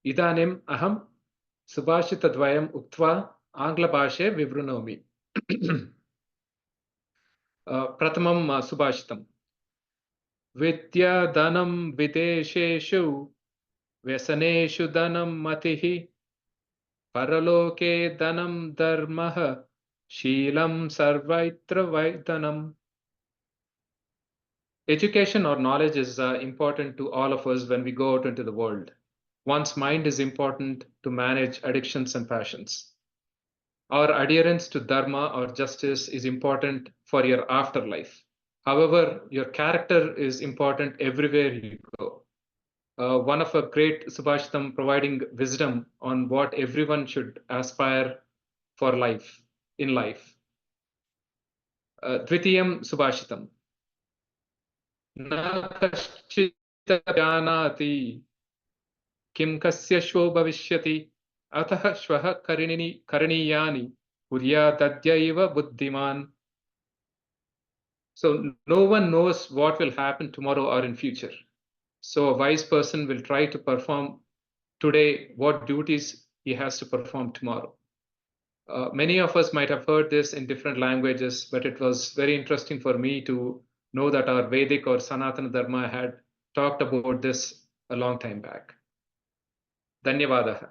इदानीम् अहं सुभाषितद्वयम् उक्त्वा आङ्ग्लभाषे विवृणोमि. प्रथमं सुभाषितम्. विद्याधनं विदेशेषु व्यसनेषु धनं मतिः परलोके धनं धर्मः शीलं सर्वत्र वैधनम्. Education or knowledge is important to all of us when we go out into the world. One's mind is important to manage addictions and passions. Our adherence to dharma or justice is important for your afterlife. However, your character is important everywhere you go. One of a great Subhashitam providing wisdom on what everyone should aspire for life, in life. Dvitiyam Subhashitam. Na kashchit janati kim kasya shvo bhavishyati atah shvah kariniyani puryadadyaiva buddhiman. So no one knows what will happen tomorrow or in future. So a wise person will try to perform today what duties he has to perform tomorrow. Many of us might have heard this in different languages, but it was very interesting for me to know that our Vedic or Sanatana Dharma had talked about this a long time back. Dhanyavadaha.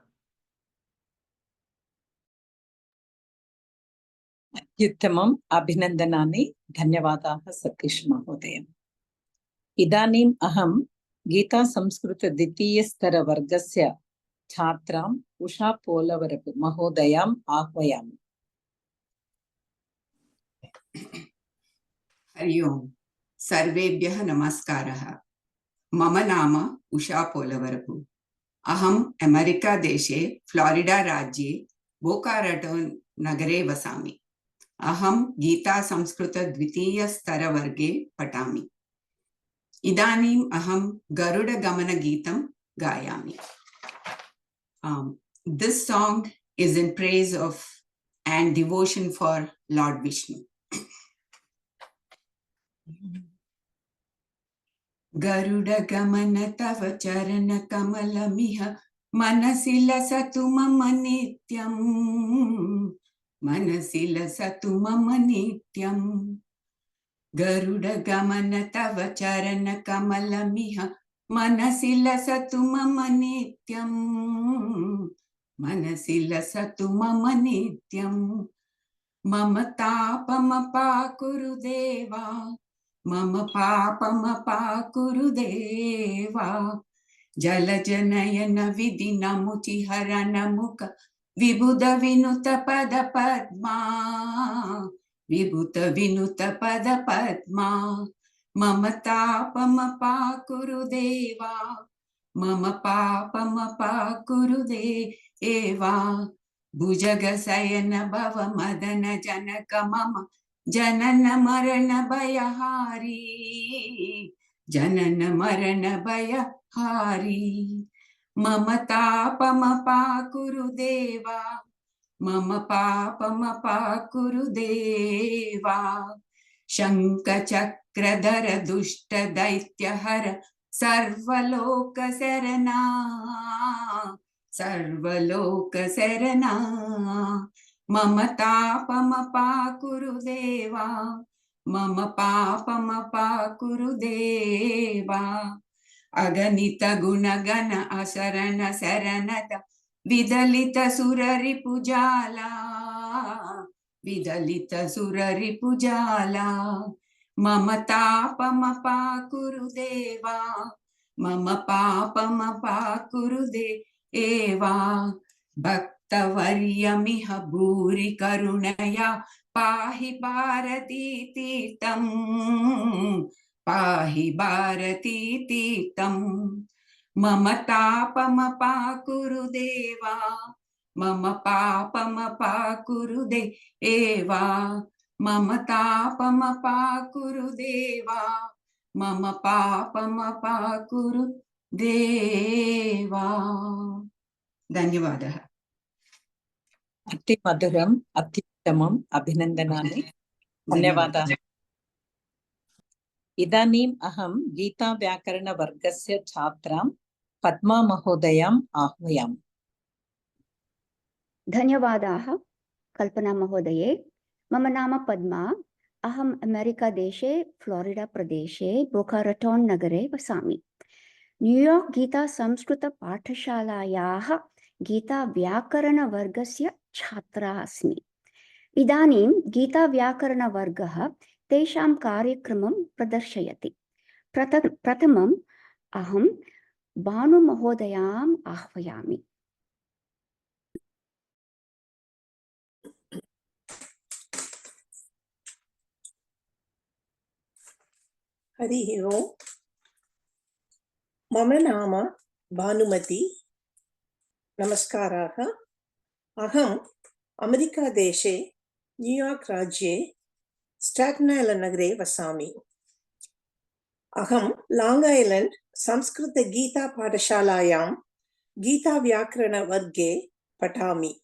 अत्युत्तमम्, अभिनन्दनानि. धन्यवादाः सतीश महोदय. इदानीम् अहं गीता संस्कृत द्वितीयस्तरवर्गस्य छात्रां उषा पोलवरपु महोदयाम् आह्वयामि. हरि ओम्. सर्वेभ्यः नमस्कारः. मम नाम उषा पोलवरपु. अहम् अमेरिका देशे फ्लोरिडा राज्ये बोका राटन् नगरे वसामि. अहं गीता संस्कृत द्वितीयस्तरवर्गे पठामि. इदानीम् अहं गरुडगमनगीतं गायामि. This song is in praise of and devotion for Lord Vishnu. गरुडगमन तव चरण कमलमिह मनसि लसतु मम नित्यम्, मनसि लसतु मम नित्यम्. गरुडगमन तव चरण कमलमिह मनसि लसतु मम नित्यम्, मनसि लसतु मम नित्यम्. मम तापमपाकुरु देवा, मम पापमपाकुरु देवा. जलजनयन विधिनमुचिहरन मुख विबुध विनुत पद पद्मा, विभूत विनुत पद पद्मा. मम तापमपाकुरु देवा, मम पापमपाकुरु देवा. भुजगशयन भव मदन जनक मम जनन मरण भयहारी, जनन मरण भयहारी. मम तापमपाकुरु देवा, मम पापमपाकुरु देवा. शङ्खचक्रधर दुष्ट दैत्यहर सर्वलोकशरणा, सर्वलोकशरणा. मम तापमपाकुरु देवा, मम पापमपाकुरु देवा. अगणित गुणगण असरण शरणद विदलित सुररिपुजाला, विदलित सुररिपुजाला. मम तापमपाकुरु देवा, मम पापमपाकुरु देवा. भक्तवर्यमिह भूरि करुणया पाहि भारती तीर्थम्, पाहि भारती तीर्थम्. मम तापमपाकुरु देवा, मम पापमपाकुरु देवा. मम तापमपाकुरु देवा, मम पापमपाकुरु देवा. धन्यवादः. अतिमधुरम् अत्युत्तमम् अभिनन्दनानि. धन्यवादाः. इदानीम् अहं गीताव्याकरणवर्गस्य छात्रां पद्मा महोदयाम् आह्वयामि. धन्यवादाः कल्पना महोदये. मम नाम पद्मा. अहम् अमेरिकादेशे फ्लोरिडा प्रदेशे बोका रटोन् नगरे वसामि. न्यूयार्क् गीता संस्कृतपाठशालायाः गीताव्याकरणवर्गस्य छात्रा अस्मि. इदानीं गीताव्याकरणवर्गः तेषां कार्यक्रमं प्रदर्शयति. प्रथमम् अहं भानुमहोदयाम् आह्वयामि. हरिः ओम्. मम नाम भानुमती. नमस्काराः. अहम् अमेरिकादेशे न्यूयार्क् राज्ये स्टाटन् ऐलण्ड् नगरे वसामि. अहं लाङ्ग् ऐलण्ड् संस्कृतगीतापाठशालायां गीताव्याकरणवर्गे पठामि.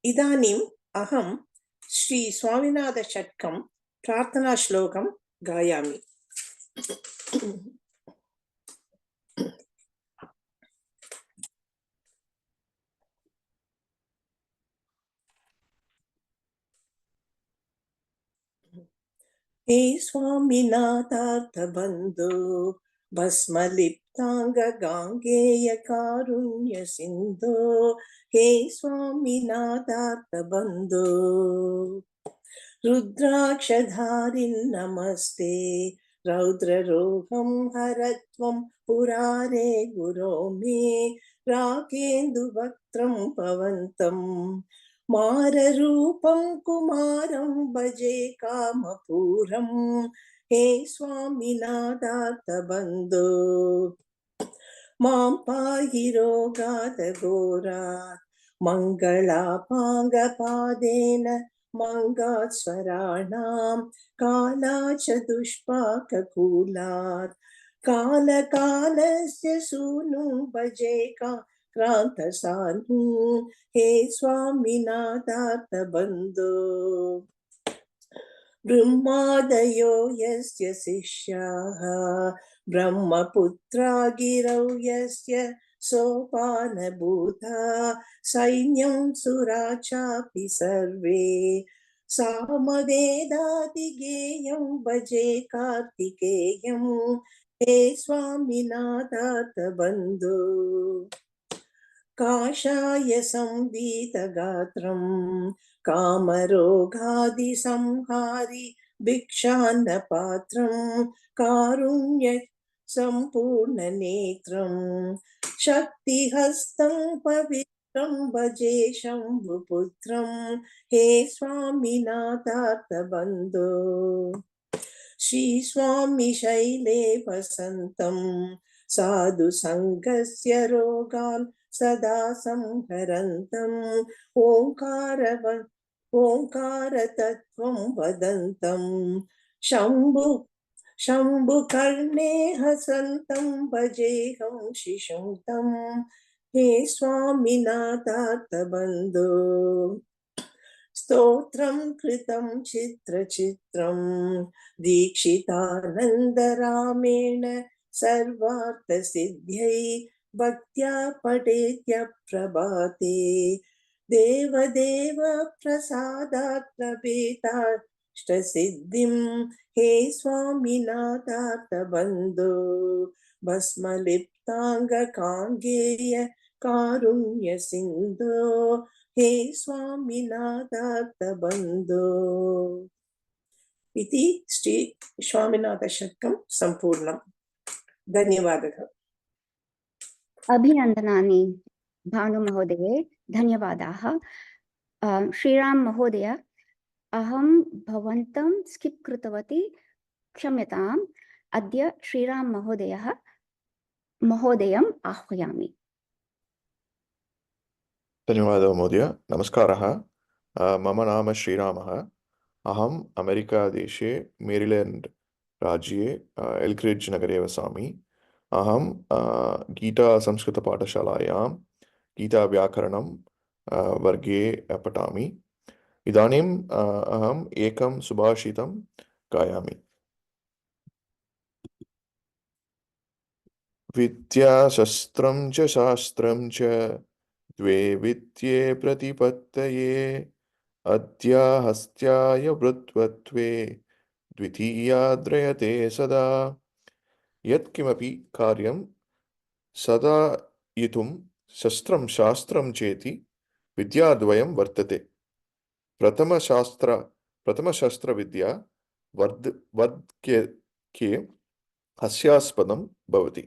इदानीम् अहं श्री स्वामिनाथषट्कं प्रार्थनाश्लोकं गायामि. हे स्वामिनाथार्थबन्धो भस्मलिप्ताङ्गगाङ्गेयकारुण्यसिन्धो, हे स्वामिनाथार्थबन्धो. रुद्राक्षधारिन् नमस्ते, रौद्ररोगं हरत्वं पुरारे गुरो मे. राकेन्दुवक्त्रं पवन्तं माररूपं कुमारं भजे कामपूरं, हे स्वामिनाथार्थबन्धो. मां पाहि रोगादघोरात् मङ्गलापाङ्गपादेन मङ्गास्वराणां कालाच दुष्पाककूलात् कालकालस्य सूनुं भजे क्रान्तसानुं हे स्वामिनाथार्थबन्धो ब्रह्मादयो यस्य शिष्याः ब्रह्मपुत्रा गिरौ यस्य सोपानभूता सैन्यं सुरा चापि सर्वे सामवेदातिगेयं भजे कार्तिकेयं हे स्वामिनाथार्थबन्धो काषाय संवीतगात्रं कामरोगादिसंहारि भिक्षान्नपात्रं कारुण्य सम्पूर्णनेत्रं शक्तिहस्तं पवित्रं भजे शम्भुपुत्रं हे स्वामिनाथार्थबन्धो श्रीस्वामी शैले वसन्तं साधु संघस्य रोगान् सदा संहरन्तम् ओङ्कारतत्त्वं वदन्तं शम्भुकर्णे हसन्तं भजेऽहं शिशुं तं हे स्वामिनाथार्थबन्धो स्तोत्रं कृतं चित्रचित्रं दीक्षितानन्दरामेण सर्वार्थसिद्ध्यै भक्त्या पठेत्यप्रभाते देवदेव प्रसादात् लभेताष्टसिद्धिं हे स्वामिनाथार्थबन्धो भस्मलिप्ताङ्गकाङ्गेय कारुण्यसिन्धो हे स्वामिनाथार्थबन्धो इति श्री स्वामिनाथशतकं सम्पूर्णम्। धन्यवादः। अभिनन्दनानि भानुमहोदये, धन्यवादाः। श्रीराम महोदय, अहं भवन्तं स्किप् कृतवती, क्षम्यताम्। अद्य श्रीराम महोदयम् आह्वयामि। धन्यवादः महोदय। नमस्कारः। मम नाम श्रीरामः। अहम् अमेरिकादेशे मेरिलेण्ड् राज्ये एल्क्रिड्ज् नगरे वसामि। अहं गीता संस्कृतपाठशालायां गीताव्याकरणं वर्गे पठामि। इदानीम् अहम् एकं सुभाषितं गायामि। विद्याशस्त्रं च शास्त्रं च द्वे विद्ये प्रतिपत्तये अद्या हस्त्याय वृत्वत्वे द्वितीयाद्रयते सदा। यत्किमपि कार्यं साधयितुं शस्त्रं शास्त्रं चेति विद्याद्वयं वर्तते। प्रथमशास्त्रविद्या वर्धके हास्यास्पदं भवति,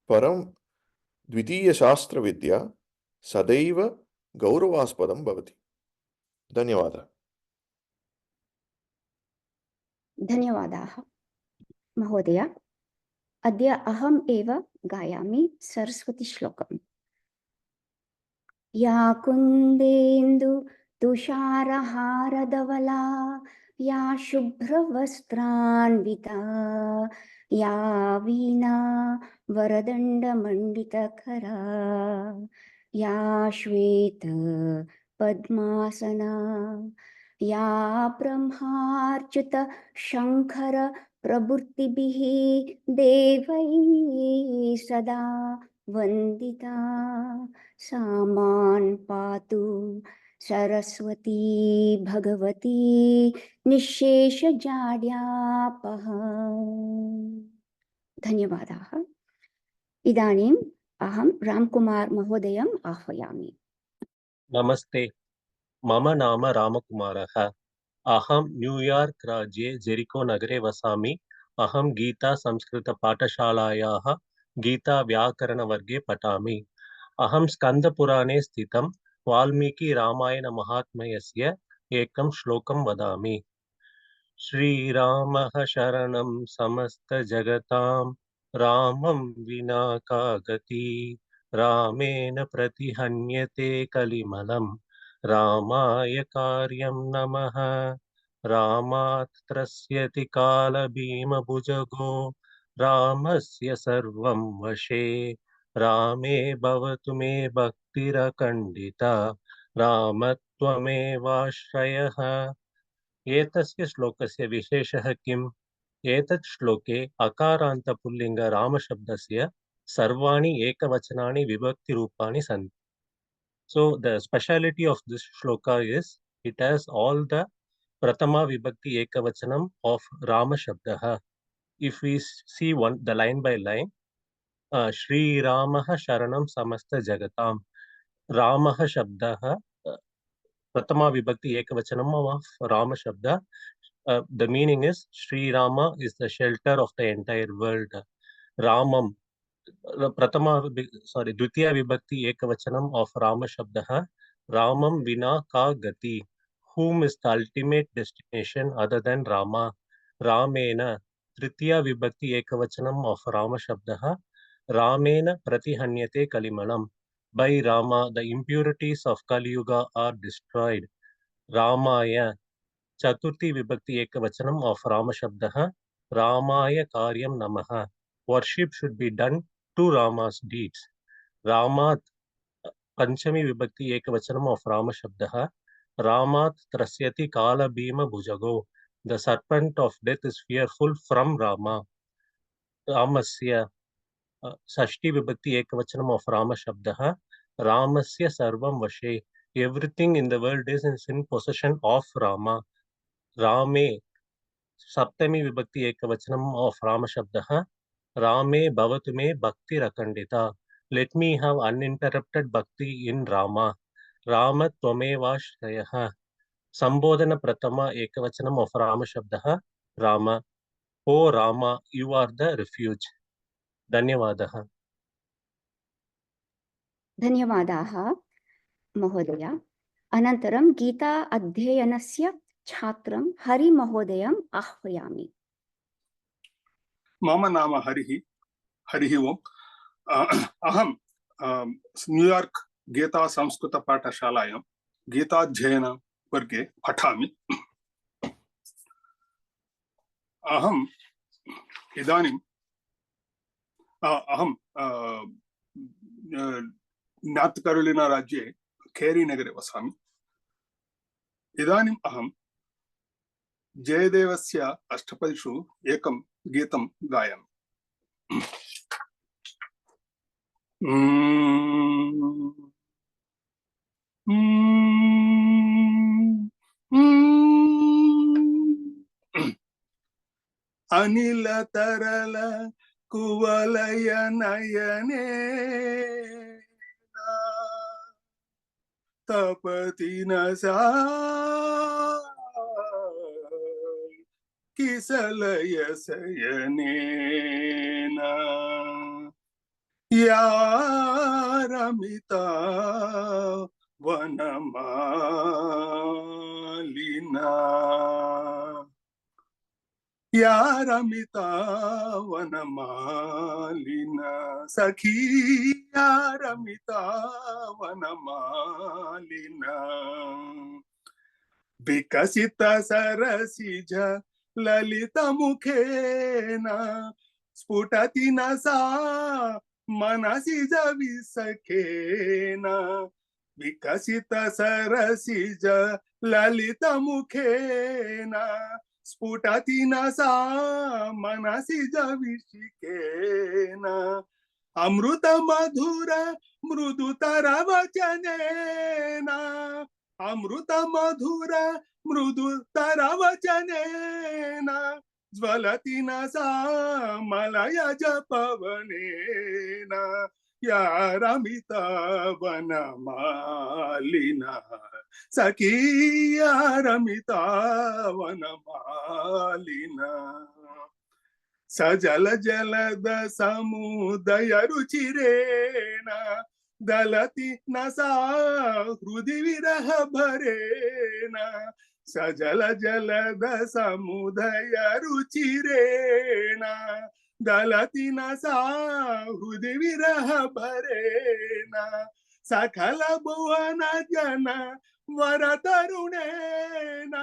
परं द्वितीयशास्त्रविद्या सदैव गौरवास्पदं भवति। धन्यवादः। धन्यवादाः महोदय। अद्य अहम् एव गायामि सरस्वतीश्लोकम्। या कुन्देन्दु तुषारहारधवला या शुभ्रवस्त्रान्विता या वीणा वरदण्डमण्डितकरा या श्वेत पद्मासना या ब्रह्मार्चित शङ्कर प्रभृतिभिः देवैः सदा वन्दिता सा मां पातु सरस्वती भगवती निःशेषजाड्यापः। धन्यवादाः। इदानीम् अहं रामकुमार महोदयम् आह्वयामि। नमस्ते, मम नाम रामकुमारः। अहं न्यूयार्क् राज्ये जेरिको नगरे वसामि। अहं गीता संस्कृतपाठशालायाः गीताव्याकरणवर्गे पठामि। अहं स्कन्दपुराणे स्थितं वाल्मीकिरामायणमहात्म्यस्य एकं श्लोकं वदामि। श्रीरामः शरणं समस्तजगतां रामं विना का गति रामेण प्रतिहन्यते कलिमलं रामाय कार्यं नमः। रामात् त्रस्यति कालभीमभुजगो रामस्य सर्वं वशे रामे भवतु मे भक्तिरखण्डिता रामत्वमेवाश्रयः। एतस्य श्लोकस्य विशेषः किम्? एतत् श्लोके अकारान्तपुल्लिङ्ग रामशब्दस्य सर्वाणि एकवचनानि विभक्तिरूपाणि सन्ति. So the speciality of this shloka is it has all the Pratama Vibhakti Ekavachanam of Rama Shabdaha. If we see the line by line, Shri Ramaha Sharanam Samasta Jagatam. Ramaha Shabdaha, Pratama Vibhakti Ekavachanam of Rama Shabda. The meaning is Shri Rama is the shelter of the entire world. Ramam, Dvitiya Vibhakti Ekavachanam of Rama Shabdaha. Ramam Vina Ka Gati. Whom is the ultimate destination other than Rama? Ramena. Tritiya Vibhakti Ekavachanam of Rama Shabdaha. Ramena Pratihanyate Kalimalam. By Rama, the impurities of Kali Yuga are destroyed. Ramaya. Chaturthi Vibhakti Ekavachanam of Rama Shabdaha. Ramaya Karyam Namaha. Worship should be done to Rama's deeds. Ramat Panchami Vibhakti Ekavachanam of Rama Shabdaha. Ramat Trasyati Kala Bhima Bhujago. The serpent of death is fearful from Rama. Ramasya Sashti Vibhakti Ekavachanam of Rama Shabdaha. Ramasya Sarvam Vashe. Everything in the world is in possession of Rama. Rame Saptami Vibhakti Ekavachanam of Rama Shabdaha. Rame Bhavatu me Bhakti Rakandita. Let me have uninterrupted Bhakti in Rama. Rama Tvamevashrayaha. Sambodhana Pratama Ekavachanam of Rama Shabdaha. Rama. O Rama, you are the refuge. Dhanyavadaha. धन्यवादाः महोदय। अनन्तरं गीता अध्ययनस्य छात्रं हरिमहोदयम् आह्वयामि। मम नाम हरिः ओम्। अहं New York गीता संस्कृतपाठशालायां गीताध्ययनवर्गे पठामि। अहम् इदानीं नार्त् कैरोलिना राज्ये केरी नगरे वसामि। इदानीम् अहं जयदेवस्य अष्टपदिषु एकं गीतं गायामि। अनिल तरल कुवलय नयने तपति न सा किसलय शयनेन या रमिता वनमालिना या रमिता वनमालिना सखी या रमिता वनमालिना विकसित सरसिज ललित मुखेन स्फुटति न सा मनसि जविसखेन विकसित सरसिज ललित मुखेन स्फुटति न सा मनसि जविषिकेन अमृत मधुर मृदुतर वचनेन अमृत मधुर मृदुतर वचनेन ज्वलति न सा मलयज पवनेन या रमिता वनमालिना सखी या रमिता वनमालिना सजल जलद समुदय रुचिरेण दलति न सा हृदि विरह भरेण सजल जलद समुदय रुचिरेण दलति न सा हृदि विरह भरेण सकल भुवन जन वर तरुणेन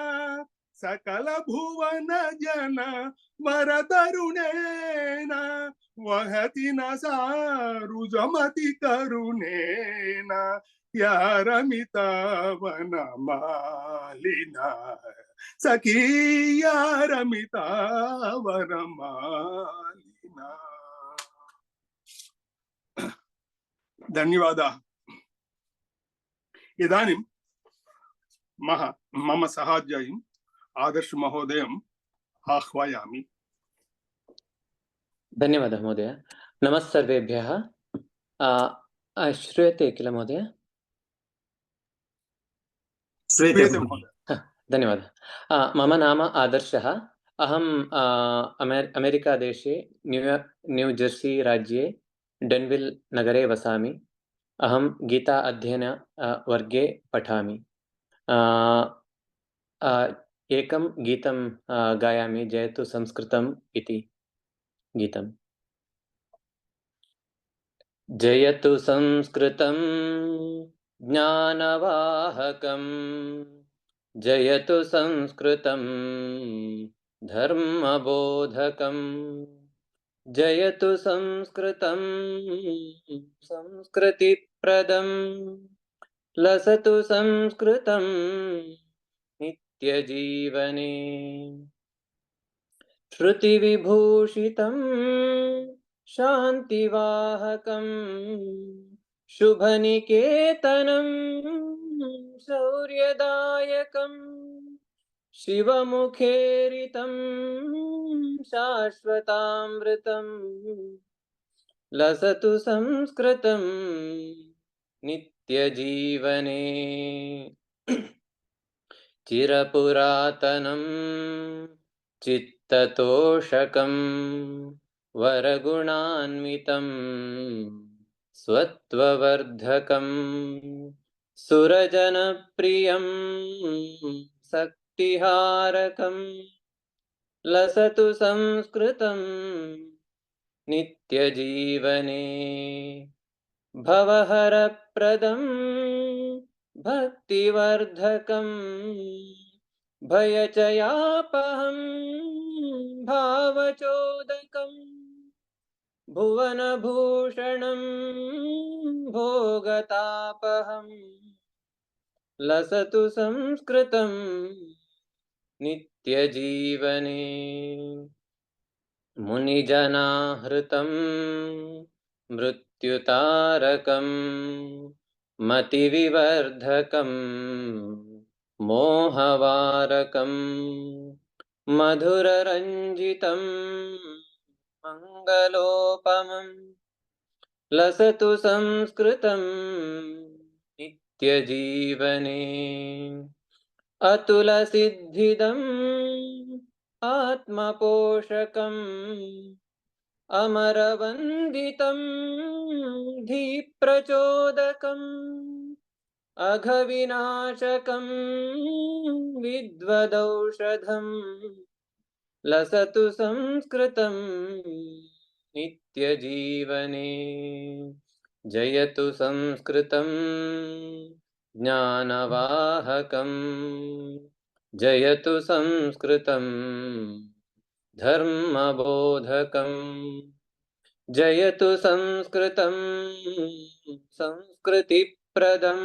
सकल भुवन जन वरतरुणेन वहति न सारुजमति करुणेन या रमिता वनमालिना सखी या रमिता वनमालिना। धन्यवादाः। इदानीं मम सहाध्यायीम् आदर्श महोदयम् आह्वयामि। धन्यवादः महोदय। नमः सर्वेभ्यः। श्रूयते किल महोदय? श्रूयते महोदय। धन्यवादः। मम नाम आदर्शः। अहम् अमेरिकादेशे न्यू जर्सी राज्ये डेन्विल् नगरे वसामि। अहं गीता अध्ययन वर्गे पठामि। एकं गीतं गायामि, जयतु संस्कृतम् इति गीतम्। जयतु संस्कृतं ज्ञानवाहकम्, जयतु संस्कृतं धर्मबोधकम्, जयतु संस्कृतं संस्कृतिप्रदम्, लसतु संस्कृतं नित्यजीवने। श्रुतिविभूषितं शान्तिवाहकं, शुभनिकेतनं शौर्यदायकं, शिवमुखेरितं शाश्वतामृतं, लसतु संस्कृतं नित्यजीवने। चिरपुरातनं चित्ततोषकं वरगुणान्वितं स्वत्ववर्धकं, सुरजनप्रियं शक्तिहारकं, लसतु संस्कृतं नित्यजीवने। भवहरप्रदं भक्तिवर्धकं, भयचयापहं भावचोदकं, भुवनभूषणं भोगतापहं, लसतु संस्कृतं नित्यजीवने। मुनिजनाहृतं मृत्युतारकं, मतिविवर्धकं मोहवारकं, मधुररञ्जितं मङ्गलोपमं, लसतु संस्कृतं नित्यजीवने। अतुलसिद्धिदम् आत्मपोषकम्, अमरवन्दितं धीप्रचोदकम्, अघविनाशकं विद्वदौषधं, लसतु संस्कृतं नित्यजीवने। जयतु संस्कृतं ज्ञानवाहकं, जयतु संस्कृतं धर्मबोधकं, जयतु संस्कृतं संस्कृतिप्रदं,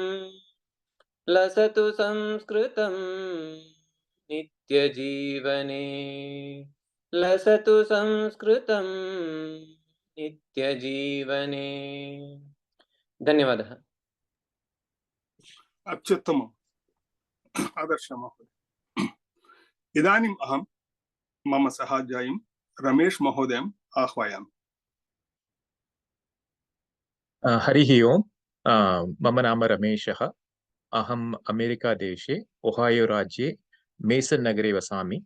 लसतु संस्कृतं नित्यजीवने, लसतु संस्कृतं नित्यजीवने। धन्यवादः। अत्युत्तमम् आदर्श महोदय। इदानीम् अहं मम सहाध्यायीं रमेश महोदयम् आह्वयामि। हरिः ओम्। मम नाम रमेशः। अहम् अमेरिकादेशे ओहायो राज्ये मेसन् नगरे वसामि।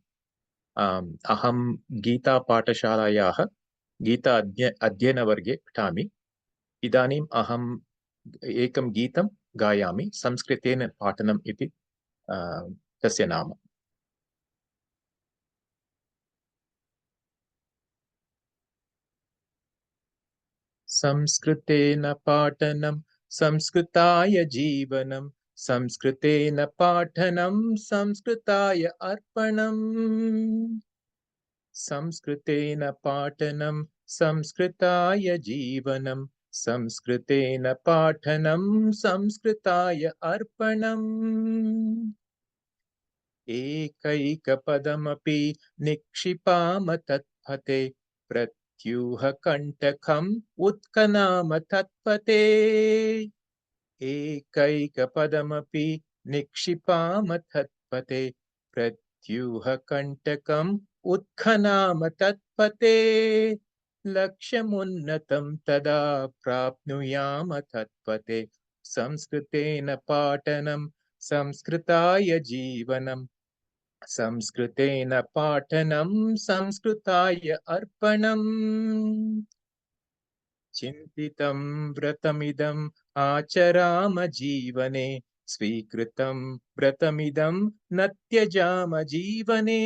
अहं गीतापाठशालायाः गीता अध्ययनवर्गे पठामि। इदानीम् अहम् एकं गीतं गायामि, संस्कृतेन पाठनम् इति तस्य नाम। संस्कृतेन पाठनं संस्कृताय जीवनं, संस्कृतेन पाठनं संस्कृताय अर्पणम् संस्कृतेन पाठनं संस्कृताय जीवनं संस्कृतेन पाठनं संस्कृताय अर्पणम् एकैकपदमपि निक्षिपाम तत्फते प्रत्यूहकण्टकम् उत्कनाम तत्पते एकैकपदमपि निक्षिपाम तत्पते प्रत्यूहकण्टकम् उत्खनाम तत्पते लक्ष्यमुन्नतं तदा प्राप्नुयाम तत्पते संस्कृतेन पाठनं संस्कृताय जीवनं संस्कृतेन पाठनं संस्कृताय अर्पणम् चिन्तितं व्रतमिदम् आचराम जीवने स्वीकृतं व्रतमिदं न त्यजाम जीवने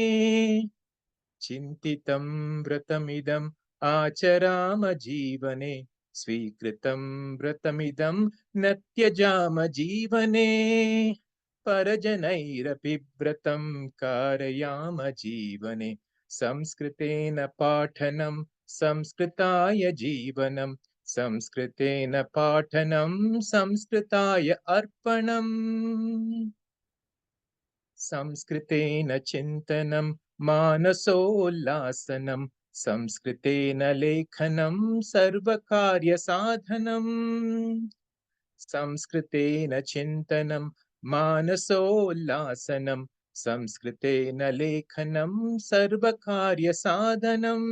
चिन्तितं व्रतमिदम् आचराम जीवने स्वीकृतं व्रतमिदं न त्यजाम जीवने परजनैरपि व्रतं कारयाम जीवने संस्कृतेन पाठनं संस्कृताय जीवनं संस्कृतेन पाठनं संस्कृताय अर्पणम् संस्कृतेन चिन्तनं मानसोल्लासनं संस्कृतेन लेखनं सर्वकार्यसाधनम् संस्कृतेन चिन्तनं मानसोल्लासनं संस्कृतेन लेखनं सर्वकार्यसाधनम्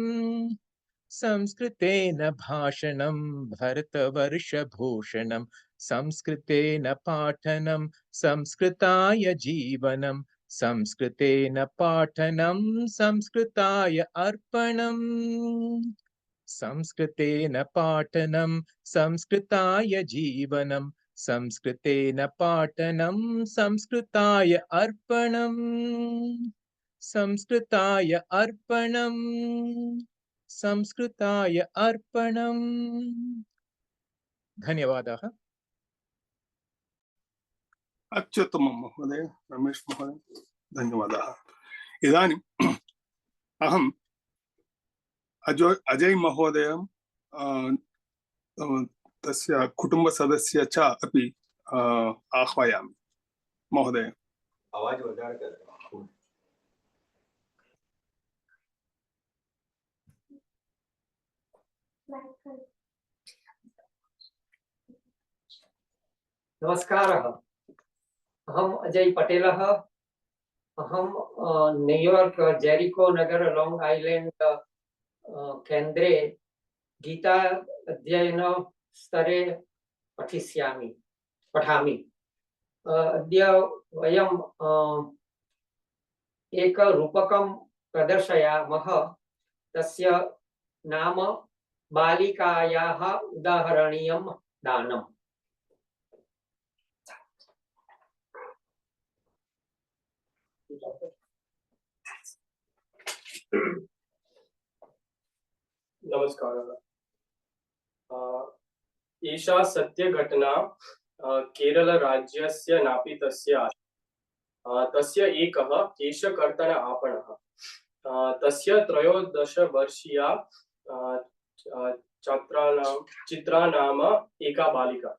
संस्कृतेन भाषणं भरतवर्षभूषणं संस्कृतेन पाठनं संस्कृताय जीवनं संस्कृतेन पाठनं संस्कृताय अर्पणम् संस्कृतेन पाठनं संस्कृताय जीवनं संस्कृतेन पाठनं संस्कृताय अर्पणम् संस्कृताय अर्पणम् संस्कृताय अर्पणम् धन्यवादाः अत्युत्तमं महोदय रमेश महोदय धन्यवादाः इदानीम् अहम् अजय महोदयं तस्य कुटुम्बसदस्य च अपि आह्वयामि महोदय आवाज नमस्कारः अहम् अजय पटेलः अहं न्यूयार्क जेरिको नगर लांग आइलैंड केन्द्रे गीता अध्ययन स्तरे पठामि अद्य वयं एक रूपकं प्रदर्शयामः तस्य नाम बालिकायाः उदाहरणीयं दानम् नमस्कारः एषा सत्यघटना केरलराज्यस्य नापितस्य तस्य एकः केशकर्तन आपणः तस्य 13-वर्षीया चित्रा नाम एका बालिका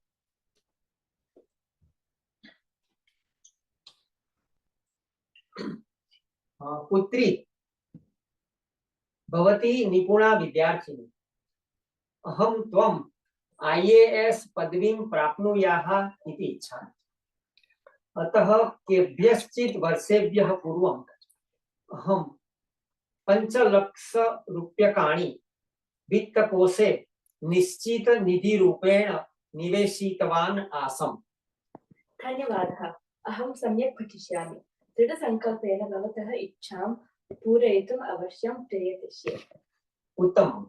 पुत्री भवती निपुणा विद्यार्थिनी अहं त्वं IAS पदवीं प्राप्नुयाः इति इच्छामि अतः केभ्यश्चित् वर्षेभ्यः पूर्वम् अहं 5 लक्षरूप्यकाणि वित्तकोषे निश्चित निधिरूपेण निवेशितवान् आसम् धन्यवादः अहं सम्यक् पठिष्यामि दृढसङ्कल्पेन भवतः इच्छां पूरयितुम् अवश्यं प्रयतिष्ये उत्तमम्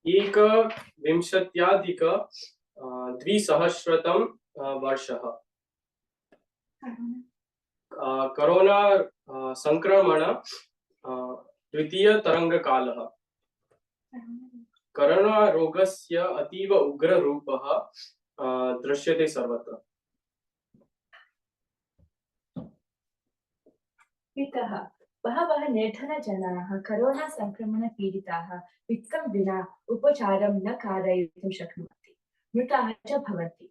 एकविंशत्यधिक द्विसहस्रतम वर्षः कोरोना संक्रमण द्वितीय तरंगकालः कोरोना रोगस्य अतीव उग्ररूपः दृश्यते सर्वत्र। पितः बहवः निर्धनजनाः कोरोना संक्रमण पीडिताः वित्तं विना उपचारं न कारयितुं शक्नुवन्ति, मृताः च भवन्ति।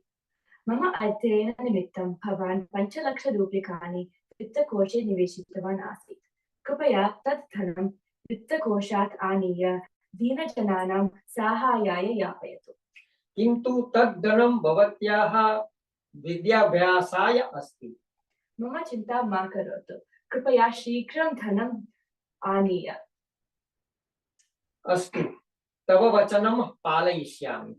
मम अध्ययननिमित्तं भवान् 5 लक्षरूप्यकाणि वित्तकोशे निवेशितवान् आसीत्। कृपया तत् धनं वित्तकोशात् आनीय दीनजनानां साहाय्याय यापयतु। किन्तु तत् धनं भवत्याः विद्याभ्यासाय अस्ति। मम चिन्ता मा करोतु, कृपया शीघ्रं धनम् आनीय। अस्तु, तव वचनं पालयिष्यामि।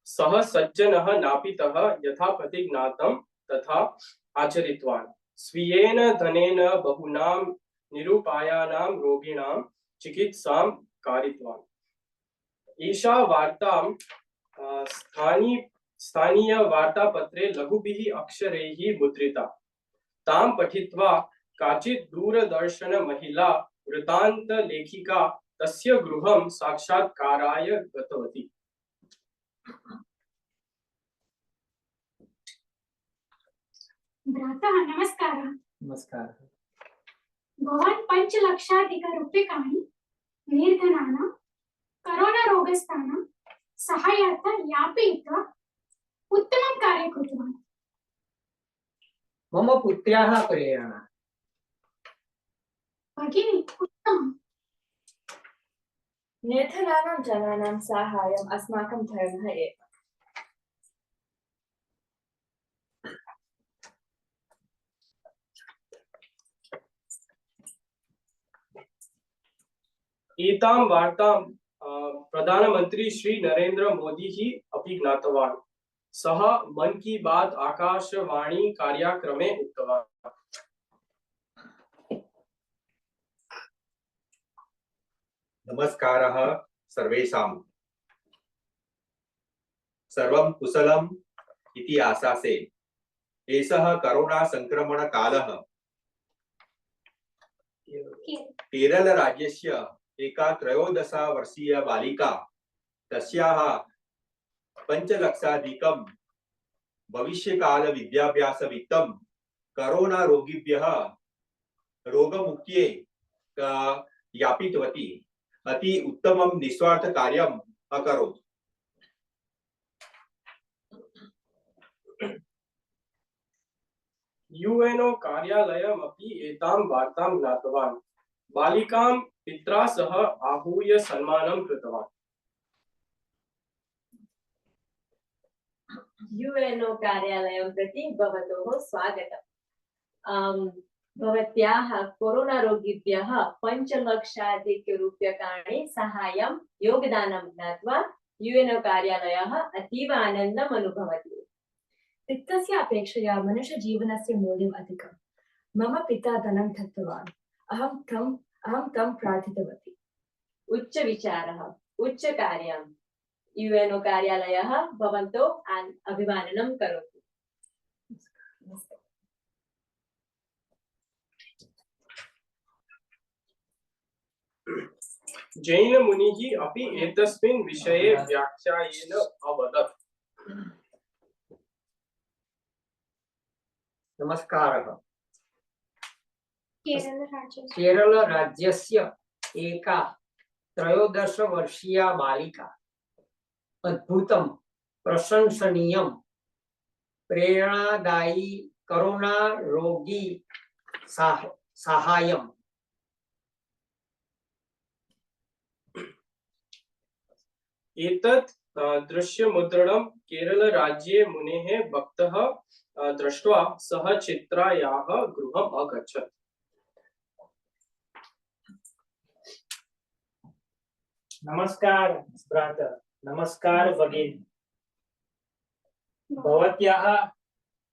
सः सज्जनः नापितः यथा प्रतिज्ञातं तथा आचरितवान्। स्वीयेन धनेन बहूनां निरुपायानां रोगिणां चिकित्सां कारितवान्। एषा वार्तां स्थानीय वार्तापत्रे लघुभिः अक्षरैः मुद्रिता। तां पठित्वा काचित् दूरदर्शन महिला वृत्तान्तलेखिका तस्य गृहं साक्षात्काराय गतवती। भ्रातः नमस्कारः। नमस्कारः। भवान् 5 लक्षाधिकरूप्यकाणि निर्धनानां करोना रोगस्थानां सहायार्थं यापयित्वा उत्तमं कार्यं कृतवान्। मम पुत्र्याः प्रेरणा। भगिनी उत्तमम्। निर्धनानां जनानां साहाय्यम् अस्माकं धर्मः एव। एतां वार्तां प्रधानमन्त्री श्री नरेंद्र मोदी अपि ज्ञातवान्। सः मन की बात आकाशवाणी कार्यक्रमे उक्तवान्। नमस्कारः सर्वेषां। सर्वं कुशलम् इति आशासे। एषः कोरोना संक्रमण कालः केरल राज्यस्य एका 13 वर्षीय बालिका तस्याः 5 लक्षाधिकं भविष्यकाल विद्याभ्यास वित्तं कोरोना रोगिभ्यः रोगमुक्त्यै यापितवती। अति उत्तमं निस्वार्थ कार्यम् अकरोत्। यूएनओ कार्यालयमपि एतां वार्तां ज्ञातवान्। बालिकां पित्रा सह आहूय सन्मानं कृतवान्। यूएनओ कार्यालयं प्रति भवतोः स्वागतम्। भवत्याः कोरोना रोगिभ्यः 5 लक्षाधिकरूप्यकाणि साहाय्यं योगदानं ज्ञात्वा यूएनओ कार्यालयः अतीव आनन्दम् अनुभवति। वित्तस्य अपेक्षया मनुष्यजीवनस्य मूल्यम् अधिकम्। मम पिता धनं दत्तवान्। अहं तं प्रार्थितवती। उच्च विचारः, उच्च कार्यं। यूएनओ कार्यालयः भवन्तो अभिमाननं करोति। जैन मुनिः अपि एतस्मिन् विषये व्याख्यायेन अवदत्। नमस्कारः। केरल राज्यस्य एका 13 वर्षीया बालिका अद्भुतं प्रशंसनीयं प्रेरणादायी कोरोना रोगी साहाय्यम्। एतत् दृश्यमुद्रणं केरल राज्ये मुनेः भक्तः दृष्ट्वा सः चित्रायाः गृहम् अगच्छत्। नमस्कार भ्रातः। नमस्कार भगिनी। भवत्याः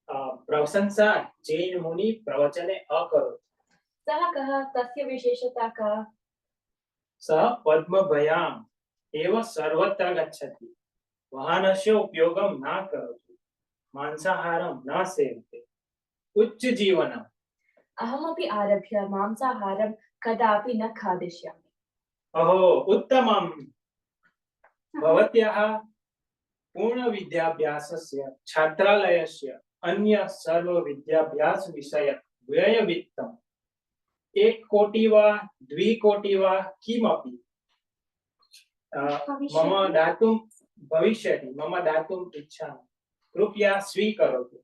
प्रशंसा जैन मुनि प्रवचने अकरोत्। सः कः? तस्य विशेषता का? सः पद्मभयाम् एव सर्वत्र गच्छति। वाहनस्य उपयोगं न करोतु, मांसाहारं न सेवते, उच्च जीवनम्। अहमपि आरभ्य मांसाहारं कदापि न खादिष्यामि। अहो उत्तमम्। भवत्याः पूर्णविद्याभ्यासस्य छात्रालयस्य अन्य सर्वविद्याभ्यासविषयक व्ययवित्तम् 1 कोटि वा 2 कोटि वा किमपि मम दातुं भविष्यति, मम दातुम् इच्छामि, कृपया स्वीकरोतु।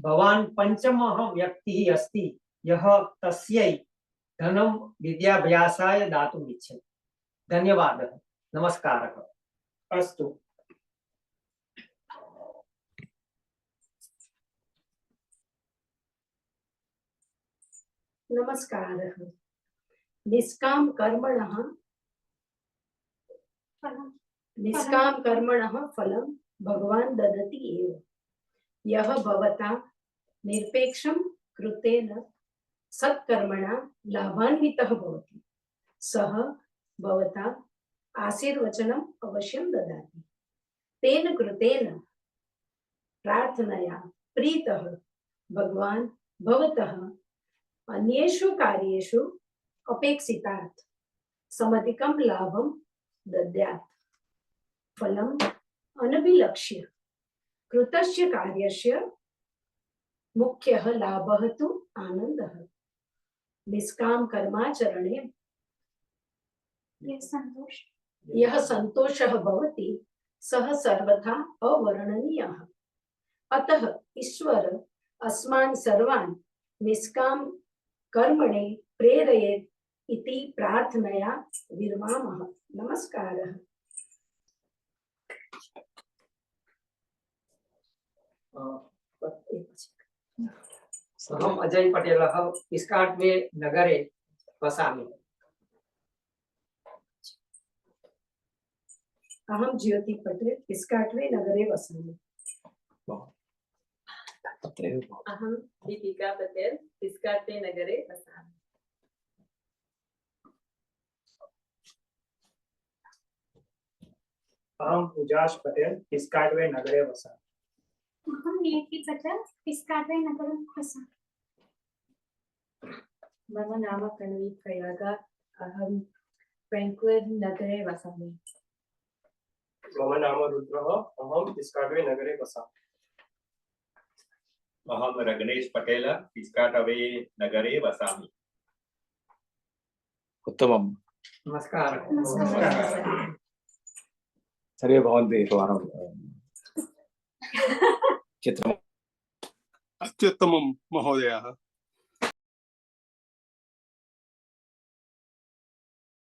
भवान् पंचमः व्यक्तिः अस्ति यः तस्यै धनं विद्याभ्यासाय दातुम् इच्छति। धन्यवादः, नमस्कारः। अस्तु। नमस्कारः। निष्काम कर्मणः फलं भगवान् ददति एव। यः भवता निरपेक्षं कृतेन सत्कर्मणा लाभान्वितः भवति, सः भवता आशीर्वचनम् अवश्यं ददाति। तेन कृतेन प्रार्थनया प्रीतः भगवान् भवतः अन्येषु कार्येषु अपेक्षितात् समधिकं लाभं दद्यात्। फलम् अनभिलक्ष्य कृतस्य कार्यस्य मुख्यः लाभः तु आनन्दः। निष्काम कर्माचरणे यः सन्तोषः भवति सः सर्वथा अवर्णनीयः। अतः ईश्वर अस्मान् सर्वान् निष्काम कर्मणे प्रेरयेत् इति प्रार्थनया विरमामः। नमस्कारः। अहम् अजय पटेलः इस्काट्वे नगरे वसामि। अहं ज्योति पटेल इस्काट्वे नगरे वसामि। अहं दीपिका पटेल इस्काट्वे नगरे वसामि। अहं उजास पटेल इस्काट्वे नगरे वसामि। अहं नियति पटेल इस्काट्वे नगरे वसामि। मम नाम प्रणवी प्रयागा, अहं फ्रैंकलिन नगरे वसामि। मम नाम रुद्रः, अहं इस्काट्वे नगरे वसामि। अहं रग्नेश पटेल इस्काट्वे नगरे वसामि। उत्तमम्। नमस्कारः। सर्वे भवन्ति एकवारं चित्रम् अत्युत्तमं महोदयः।